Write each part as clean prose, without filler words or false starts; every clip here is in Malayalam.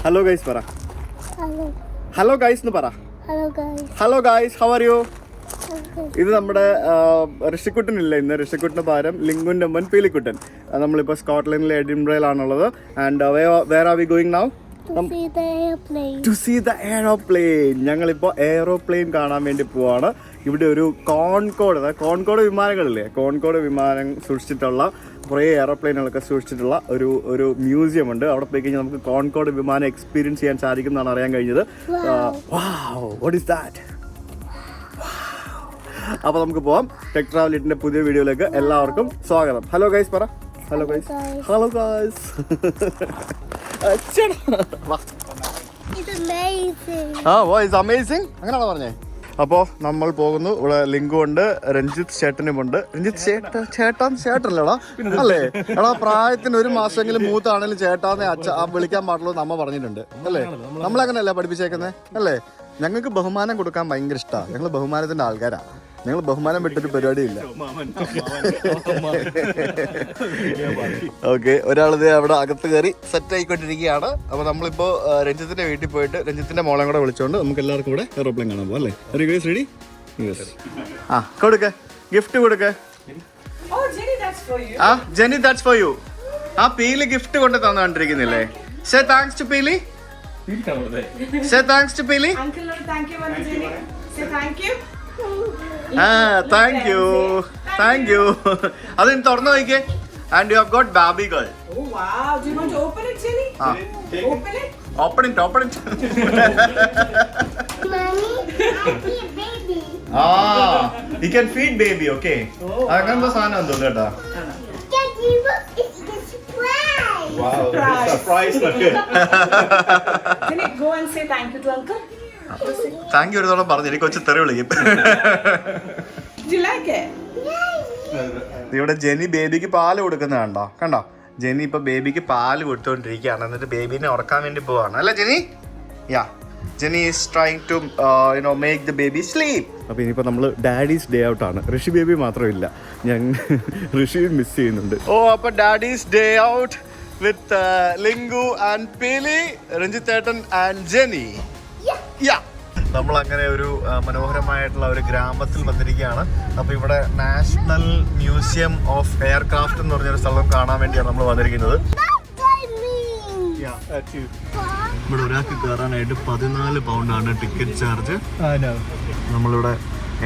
Hello guys, para. Hello. Hello guys, nu para. Hello guys. Hello guys, how are you? Okay. ഇത് നമ്മുടെ ഋഷിക്കുട്ടനില്ല, ഇന്ന് ഋഷിക്കുട്ടന് പകരം ലിംഗുൻ്റെ അമ്മൻ പീലിക്കുട്ടൻ. നമ്മളിപ്പോൾ സ്കോട്ട്ലൻഡിലെ എഡിൻബ്രയിലാണുള്ളത്. And where are we going now? To see the airplane. To see the aeroplane. ഞങ്ങളിപ്പോൾ എയറോപ്ലെയിൻ കാണാൻ വേണ്ടി പോവാണ്. ഇവിടെ ഒരു കോൺകോഡ് വിമാനങ്ങളില്ലേ, കോൺകോഡ് വിമാനം സൂക്ഷിച്ചിട്ടുള്ള കുറേ എയറോപ്ലെയിനുകളൊക്കെ സൂക്ഷിച്ചിട്ടുള്ള ഒരു മ്യൂസിയം ഉണ്ട്. അവിടെ പോയി കഴിഞ്ഞാൽ നമുക്ക് കോൺകോഡ് വിമാനം എക്സ്പീരിയൻസ് ചെയ്യാൻ സാധിക്കും എന്നാണ് അറിയാൻ കഴിഞ്ഞത്. What is that? അപ്പോൾ നമുക്ക് പോവാം. ടെക് ട്രാവലിറ്റിന്റെ പുതിയ വീഡിയോയിലേക്ക് എല്ലാവർക്കും സ്വാഗതം. ഹലോ ഗൈസ് പറ. Hello guys. Hello guys. It's amazing. It's amazing, അങ്ങനെയാണോ പറഞ്ഞേ? അപ്പോൾ നമ്മൾ പോകുന്നു. ഇവിടെ ലിങ്കു ഉണ്ട്, രഞ്ജിത്ത് ചേട്ടനുമുണ്ട്. രഞ്ജിത്ത് ചേട്ടനല്ലടാ അല്ലേ? എടാ പ്രായത്തിന് ഒരു മാസമെങ്കിലും മൂത്താണെങ്കിലും ചേട്ടാന്ന് വിളിക്കാൻ പാടുള്ളൂ എന്ന് അമ്മ പറഞ്ഞിട്ടുണ്ട് അല്ലേ? നമ്മളങ്ങനെയല്ലേ പഠിപ്പിച്ചേക്കുന്നത് അല്ലേ? ഞങ്ങൾക്ക് ബഹുമാനം കൊടുക്കാൻ ഭയങ്കര ഇഷ്ടമാണ്. ഞങ്ങൾ ബഹുമാനത്തിന്റെ ആൾക്കാരാ. ഞങ്ങൾ ബഹുമാനം വിട്ടൊരു പരിപാടിയില്ല. ഓക്കെ, ഒരാളിത് അവിടെ അകത്ത് കയറി സെറ്റ് ആയിക്കൊണ്ടിരിക്കുകയാണ്. അപ്പോൾ നമ്മളിപ്പോൾ രഞ്ജിത്തിന്റെ വീട്ടിൽ പോയിട്ട് രഞ്ജിത്തിന്റെ മോളെ കൂടെ വിളിച്ചുകൊണ്ട് നമുക്ക് എല്ലാവർക്കും ഇവിടെ എയറോപ്ലെയിൻ കാണാൻ പോകാം അല്ലേ? റെഡി? കൊടുക്ക, ഗിഫ്റ്റ് കൊടുക്ക. Jenny, that's for you. ആ പീലി ഗിഫ്റ്റ് കൊണ്ട് തന്നു കണ്ടിരിക്കുന്നില്ലേ? Say thanks to Peeli. Say thanks to Peeli. Thank you. അത് തുറന്നു നോക്കിക്കേ. And you have got baby girl. Oh wow, do you want to open it, Jenny? Open it. Open it. Mommy, I see a baby. You can feed baby, okay? അങ്ങനത്തെ സാധനം എന്തോ കേട്ടാ. Daddy, look, it's a surprise. Wow, surprise. Jenny, go and say thank you to uncle. Thank you ഒരു തവണ പറഞ്ഞു. എനിക്ക് കൊച്ചു തെറി വിളിക്കും. Did you like it? ഇവിടെ ജെനി ബേബിക്ക് പാല് കൊടുക്കുന്ന കണ്ടോ? ജെനി ഇപ്പൊ ബേബിക്ക് പാല് കൊടുത്തോണ്ടിരിക്കുകയാണ്. എന്നിട്ട് ബേബിനെ ഉറക്കാൻ വേണ്ടി പോവാണ് അല്ലേ Jenny? Jenny is trying to make the baby sleep. അപ്പോൾ ഇനിയിപ്പോൾ നമ്മൾ ഡാഡീസ് ഡേ ഔട്ട് ആണ്. ഋഷി ബേബി മാത്രമില്ല, ഞാൻ ഋഷി മിസ് ചെയ്യുന്നുണ്ട്. അപ്പോൾ ഡാഡീസ് ഡേ ഔട്ട് വിത്ത് ലിംഗു ആൻഡ് പീലി, രഞ്ജിത്ത് ചേട്ടൻ ആൻഡ് ജെനി. നമ്മൾ അങ്ങനെ ഒരു മനോഹരമായിട്ടുള്ള ഒരു ഗ്രാമത്തിൽ വന്നിരിക്കുകയാണ്. അപ്പോൾ ഇവിടെ നാഷണൽ മ്യൂസിയം ഓഫ് എയർക്രാഫ്റ്റ് എന്ന് പറഞ്ഞൊരു സ്ഥലം കാണാൻ വേണ്ടിയാണ് നമ്മൾ വന്നിരിക്കുന്നത്. ഇവിടെ ഒരാൾക്ക് കയറാനായിട്ട് 14 പൗണ്ടാണ് ടിക്കറ്റ് ചാർജ്. നമ്മളിവിടെ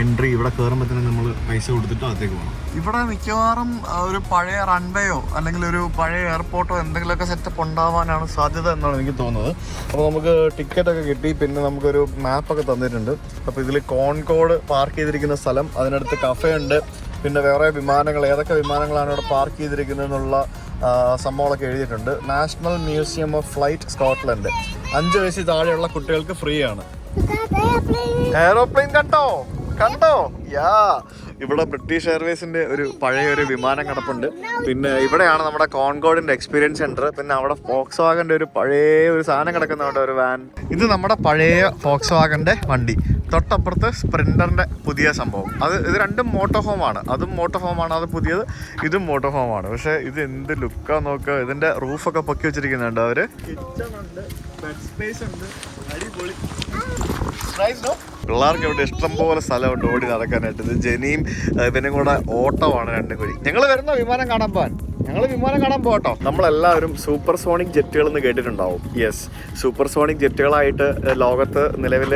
എൻട്രി, ഇവിടെ കയറുമ്പോൾ തന്നെ നമ്മൾ പൈസ കൊടുത്തിട്ട് അകത്തേക്ക് പോകണം. ഇവിടെ മിക്കവാറും ഒരു പഴയ റൺവേയോ അല്ലെങ്കിൽ ഒരു പഴയ എയർപോർട്ടോ എന്തെങ്കിലുമൊക്കെ സെറ്റപ്പ് ഉണ്ടാവാനാണ് സാധ്യത എന്നാണ് എനിക്ക് തോന്നുന്നത്. അപ്പോൾ നമുക്ക് ടിക്കറ്റൊക്കെ കിട്ടി, പിന്നെ നമുക്കൊരു മാപ്പൊക്കെ തന്നിട്ടുണ്ട്. അപ്പോൾ ഇതിൽ കോൺകോഡ് പാർക്ക് ചെയ്തിരിക്കുന്ന സ്ഥലം, അതിനടുത്ത് കഫേ ഉണ്ട്, പിന്നെ വേറെ വിമാനങ്ങൾ, ഏതൊക്കെ വിമാനങ്ങളാണ് ഇവിടെ പാർക്ക് ചെയ്തിരിക്കുന്നതെന്നുള്ള സംഭവങ്ങളൊക്കെ എഴുതിയിട്ടുണ്ട്. National museum of flight Scotland. 5 വയസ്സിൽ താഴെയുള്ള കുട്ടികൾക്ക് ഫ്രീ ആണ്. എയറോപ്ലെയിൻ കണ്ടോ? ഇവിടെ ബ്രിട്ടീഷ് എയർവേസിന്റെ ഒരു പഴയ ഒരു വിമാനം കിടപ്പുണ്ട്. പിന്നെ ഇവിടെയാണ് നമ്മുടെ കോൺകോഡിന്റെ എക്സ്പീരിയൻസ് സെന്റർ. പിന്നെ അവിടെ ഫോക്സ് വാഗന്റെ ഒരു പഴയ ഒരു സാധനം കിടക്കുന്നുണ്ട്, ഒരു വാൻ. ഇത് നമ്മുടെ പഴയ ഫോക്സ് വാഗന്റെ വണ്ടി. തൊട്ടപ്പുറത്ത് സ്പ്രിന്ററിന്റെ പുതിയ സംഭവം. ഇത് രണ്ടും മോട്ടോ ഹോമാണ്. അതും മോട്ടോ ഹോമാണ്, അത് പുതിയത്. ഇതും മോട്ടോ ഹോമാണ്. പക്ഷെ ഇത് എന്ത് ലുക്കാ നോക്കുക. ഇതിന്റെ റൂഫൊക്കെ പൊക്കി വെച്ചിരിക്കുന്നുണ്ട് അവര്. കിച്ചൺ ഉണ്ട്, ബെഡ് സ്പേസ് ഉണ്ട്, അടിപൊളി. പിള്ളേർക്ക് ഇവിടെ ഇഷ്ടംപോലെ സ്ഥലമുണ്ട് ഓടി നടക്കാനായിട്ട്. ഇത് ജെനിയും ഇവനും കൂടെ ഓട്ടമാണ് രണ്ടും കൂടി. ഞങ്ങൾ വരുന്ന വിമാനം കാണാൻ പോകട്ടോ. നമ്മളെല്ലാവരും സൂപ്പർ സോണിക് ജെറ്റുകൾ എന്ന് കേട്ടിട്ടുണ്ടാവും. യെസ്, സൂപ്പർ സോണിക് ജെറ്റുകളായിട്ട് ലോകത്ത് നിലവിൽ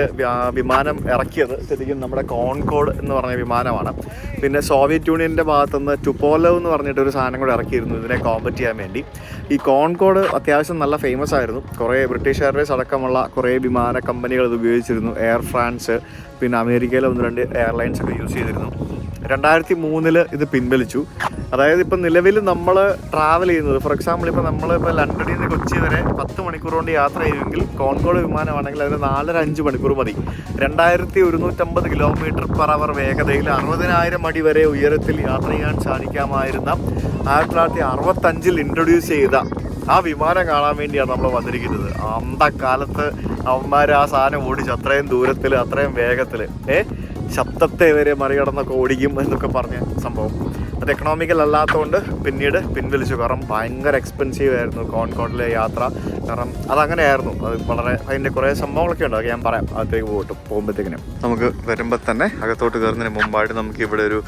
വിമാനം ഇറക്കിയത് ശരിക്കും നമ്മുടെ കോൺകോഡ് എന്ന് പറഞ്ഞ വിമാനമാണ്. പിന്നെ സോവിയറ്റ് യൂണിയൻ്റെ ഭാഗത്തുനിന്ന് ടുപോലോവ് എന്ന് പറഞ്ഞിട്ടൊരു സാധനം കൂടെ ഇറക്കിയിരുന്നു ഇതിനെ കോമ്പറ്റ് ചെയ്യാൻ വേണ്ടി. ഈ കോൺകോഡ് അത്യാവശ്യം നല്ല ഫേമസ് ആയിരുന്നു. കുറേ ബ്രിട്ടീഷ് എയർവേസ് അടക്കമുള്ള കുറേ വിമാന കമ്പനികൾ ഇത് ഉപയോഗിച്ചിരുന്നു. എയർ ഫ്രാൻസ്, പിന്നെ അമേരിക്കയിലെ 1-2 എയർലൈൻസ് ഒക്കെ യൂസ് ചെയ്തിരുന്നു. 2003 ഇത് പിൻവലിച്ചു. അതായത് ഇപ്പം നിലവിൽ നമ്മൾ ട്രാവൽ ചെയ്യുന്നത്, ഫോർ എക്സാമ്പിൾ ഇപ്പോൾ നമ്മളിപ്പോൾ ലണ്ടനിൽ നിന്ന് കൊച്ചി വരെ 10 മണിക്കൂർ കൊണ്ട് യാത്ര ചെയ്യുമെങ്കിൽ കോൺകോഡ് വിമാനമാണെങ്കിൽ അതിന് 4-5 മണിക്കൂർ മതി. 2150 km/h വേഗതയിൽ 60,000 അടി വരെ ഉയരത്തിൽ യാത്ര ചെയ്യാൻ സാധിക്കാമായിരുന്ന 1965 ഇൻട്രൊഡ്യൂസ് ചെയ്ത ആ വിമാനം കാണാൻ വേണ്ടിയാണ് നമ്മൾ വന്നിരിക്കുന്നത്. അന്തക്കാലത്ത് അവന്മാർ ആ സാധനം ഓടിച്ച് അത്രയും ദൂരത്തിൽ അത്രയും വേഗത്തിൽ ശബ്ദത്തെ വരെ മറികടന്നൊക്കെ ഓടിക്കും എന്നൊക്കെ പറഞ്ഞ സംഭവം. അത് എക്കണോമിക്കൽ അല്ലാത്തതുകൊണ്ട് പിന്നീട് പിൻവലിച്ചു. കാരണം ഭയങ്കര എക്സ്പെൻസീവ് ആയിരുന്നു കോൺകോർഡിലെ യാത്ര. കാരണം അതങ്ങനെയായിരുന്നു. അത് വളരെ അതിൻ്റെ കുറേ സംഭവങ്ങളൊക്കെ ഉണ്ട്. അതൊക്കെ ഞാൻ പറയാം അകത്തേക്ക് പോകുമ്പോഴത്തേക്കിനും. നമുക്ക് വരുമ്പോൾ തന്നെ അകത്തോട്ട് കയറുന്നതിന് മുമ്പായിട്ട് നമുക്ക് ഇവിടെ ഒരു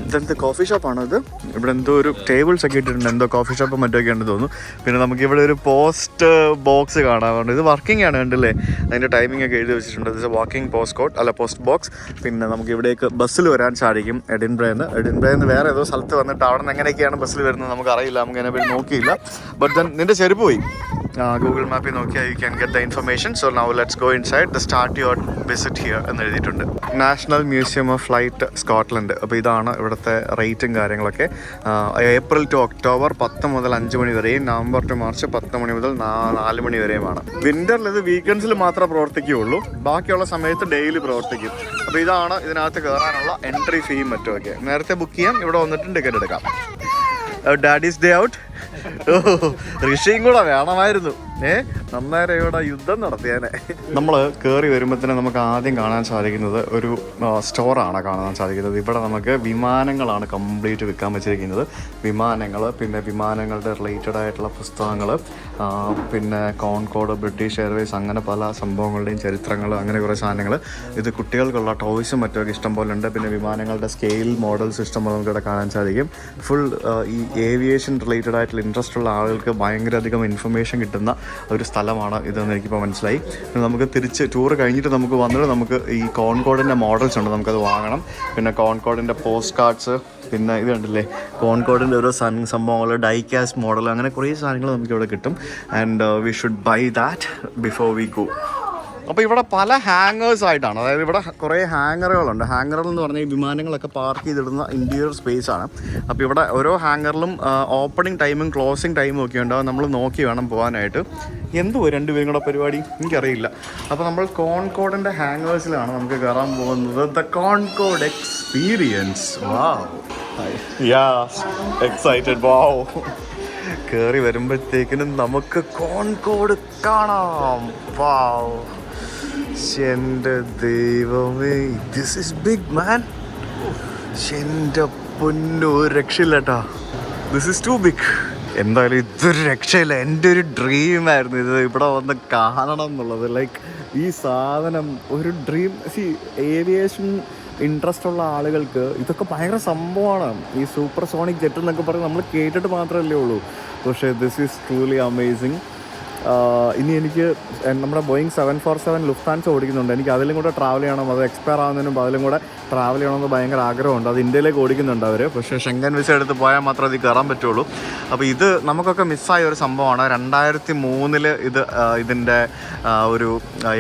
ഇതെന്ത് കോഫി ഷോപ്പാണോ ഇത്? ഇവിടെ എന്തോ ഒരു ടേബിൾസ് ഒക്കെ ഇട്ടിട്ടുണ്ട്. എന്തോ കോഫി ഷോപ്പ് മറ്റൊക്കെ ഉണ്ടെന്ന് തോന്നുന്നു. പിന്നെ നമുക്ക് ഇവിടെ ഒരു പോസ്റ്റ് ബോക്സ് കാണാറുണ്ട്. ഇത് വർക്കിംഗ് ആണ്, കണ്ടില്ലേ? അതിൻ്റെ ടൈമിംഗ് ഒക്കെ എഴുതി വെച്ചിട്ടുണ്ട്. ഇത് വാക്കിംഗ് പോസ്റ്റ് ബോക്സ്. പിന്നെ നമുക്ക് ഇവിടേക്ക് ബസ്സിൽ വരാൻ സാധിക്കും. എഡിൻബ്രയിൽ വേറെ ഏതോ സ്ഥലത്ത് വന്നിട്ട് അവിടെ നിന്ന് എങ്ങനെയൊക്കെയാണ് ബസ്സിൽ വരുന്നത് നമുക്കറിയില്ല. നമുക്ക് അതിനെ നോക്കിയില്ല. ബട്ട് ദെൻ നിൻ്റെ ചെരുപ്പ് പോയി. ഗൂഗിൾ മാപ്പിൽ നോക്കിയാൽ you can get the information. So now let's go inside the start your visit here എന്ന് എഴുതിയിട്ടുണ്ട്. National museum of flight Scotland. അപ്പോൾ ഇതാണ് ഇവിടുത്തെ റേറ്റും കാര്യങ്ങളൊക്കെ. ഏപ്രിൽ ടു ഒക്ടോബർ 10 മുതൽ 5 മണി വരെയും, നവംബർ ടു മാർച്ച് 10 മണി മുതൽ 4 മണി വരെയുമാണ്. വിൻ്ററിൽ ഇത് വീക്കെൻഡ്സിൽ മാത്രമേ പ്രവർത്തിക്കുകയുള്ളൂ. ബാക്കിയുള്ള സമയത്ത് ഡെയിലി പ്രവർത്തിക്കും. അപ്പോൾ ഇതാണ് ഇതിനകത്ത് കയറാനുള്ള എൻട്രി ഫീയും മറ്റുമൊക്കെ. നേരത്തെ ബുക്ക് ചെയ്യാം, ഇവിടെ വന്നിട്ട് ടിക്കറ്റ് എടുക്കാം. Daddy's day out. ഋഷിയും കൂടെ വേണമായിരുന്നു. നന്നായി ഇവിടെ യുദ്ധം നടത്തിയാനെ. നമ്മൾ കയറി വരുമ്പോൾ തന്നെ നമുക്ക് ആദ്യം കാണാൻ സാധിക്കുന്നത് ഒരു സ്റ്റോറാണ് കാണാൻ സാധിക്കുന്നത്. ഇവിടെ നമുക്ക് വിമാനങ്ങളാണ് കംപ്ലീറ്റ് വിൽക്കാൻ വെച്ചിരിക്കുന്നത്. വിമാനങ്ങൾ, പിന്നെ വിമാനങ്ങളുടെ റിലേറ്റഡ് ആയിട്ടുള്ള പുസ്തകങ്ങൾ, പിന്നെ കോൺകോർഡ്, ബ്രിട്ടീഷ് എയർവേസ്, അങ്ങനെ പല സംഭവങ്ങളുടെയും ചരിത്രങ്ങൾ, അങ്ങനെ കുറേ സാധനങ്ങൾ. ഇത് കുട്ടികൾക്കുള്ള ടോയ്സും മറ്റൊക്കെ ഇഷ്ടം പോലെ ഉണ്ട്. പിന്നെ വിമാനങ്ങളുടെ സ്കെയിൽ മോഡൽസ് ഇഷ്ടം പോലെ നമുക്ക് ഇവിടെ കാണാൻ സാധിക്കും. ഫുൾ ഈ ഏവിയേഷൻ റിലേറ്റഡ് ആയിട്ടുള്ള ഇൻട്രസ്റ്റ് ഉള്ള ആളുകൾക്ക് ഭയങ്കരധികം ഇൻഫർമേഷൻ കിട്ടുന്ന ഒരു സ്ഥലമാണ് ഇതെന്ന് എനിക്കിപ്പോൾ മനസ്സിലായി. നമുക്ക് തിരിച്ച് ടൂർ കഴിഞ്ഞിട്ട് നമുക്ക് വന്നിട്ട് നമുക്ക് ഈ കോൺകോർഡിൻ്റെ മോഡൽസ് ഉണ്ട്, നമുക്കത് വാങ്ങണം. പിന്നെ കോൺകോർഡിൻ്റെ പോസ്റ്റ് കാർഡ്സ്, പിന്നെ ഇത് കണ്ടില്ലേ കോൺകോർഡിൻ്റെ ഓരോ സംഭവങ്ങൾ, ഡൈകാസ്റ്റ് മോഡൽ, അങ്ങനെ കുറേ സാധനങ്ങൾ നമുക്കിവിടെ കിട്ടും. And we should buy that before we go. അപ്പോൾ ഇവിടെ പല ഹാങ്ങേഴ്സ് ആയിട്ടാണ്, അതായത് ഇവിടെ കുറേ ഹാങ്ങറുകളുണ്ട്. ഹാങ്ങറുകൾ എന്ന് പറഞ്ഞാൽ ഈ വിമാനങ്ങളൊക്കെ പാർക്ക് ചെയ്തിടുന്ന ഇൻറ്റീരിയർ സ്പേസ് ആണ്. അപ്പോൾ ഇവിടെ ഓരോ ഹാങ്ങറിലും ഓപ്പണിംഗ് ടൈമും ക്ലോസിംഗ് ടൈമും ഒക്കെ ഉണ്ടാവും. നമ്മൾ നോക്കി വേണം പോകാനായിട്ട്. എന്തോ രണ്ടുപേരും കൂടെ പരിപാടി എനിക്കറിയില്ല. അപ്പോൾ നമ്മൾ കോൺകോർഡിൻ്റെ ഹാങ്ങേഴ്സിലാണ് നമുക്ക് കയറാൻ പോകുന്നത്. The Concorde experience. Wow, yeah excited. Wow, കയറി വരുമ്പോഴത്തേക്കിനും നമുക്ക് കോൺകോർഡ് കാണാം. വാവ്, എൻ്റെ ദൈവമേ, ദിസ് ഇസ് ബിഗ് മാൻ. എൻ്റെ പൊന്നു, ഒരു രക്ഷയില്ല കേട്ടോ. This is too big. എന്തായാലും ഇതൊരു രക്ഷയില്ല. എൻ്റെ ഒരു ഡ്രീമായിരുന്നു ഇത് ഇവിടെ വന്ന് കാണണം എന്നുള്ളത്. ലൈക്ക് ഈ സാധനം ഒരു ഡ്രീം. ഏവിയേഷൻ ഇൻട്രസ്റ്റ് ഉള്ള ആളുകൾക്ക് ഇതൊക്കെ ഭയങ്കര സംഭവമാണ്. ഈ സൂപ്പർസോണിക് ജെറ്റ് എന്നൊക്കെ പറഞ്ഞ് നമ്മൾ കേട്ടിട്ട് മാത്രമല്ലേ ഉള്ളൂ. പക്ഷേ ദിസ് ഈസ് ട്രൂലി അമേസിങ്. ഇനി എനിക്ക് നമ്മുടെ ബോയിങ് 747 ലുഫ്താൻസ ഓടിക്കുന്നുണ്ട്. എനിക്ക് അതിലും കൂടെ ട്രാവൽ ചെയ്യണം. അത് എക്സ്പയർ ആവുന്നതിന് മുമ്പ് അതിലും കൂടെ ട്രാവൽ ചെയ്യണമെന്ന് ഭയങ്കര ആഗ്രഹമുണ്ട്. അത് ഇന്ത്യയിലേക്ക് ഓടിക്കുന്നുണ്ട് അവർ. പക്ഷേ ഷെങ്കൻ വിസ എടുത്ത് പോയാൽ മാത്രമേ അതിൽ കയറാൻ പറ്റുള്ളൂ. അപ്പോൾ ഇത് നമുക്കൊക്കെ മിസ്സായ ഒരു സംഭവമാണ്. 2003 ഇതിൻ്റെ ഒരു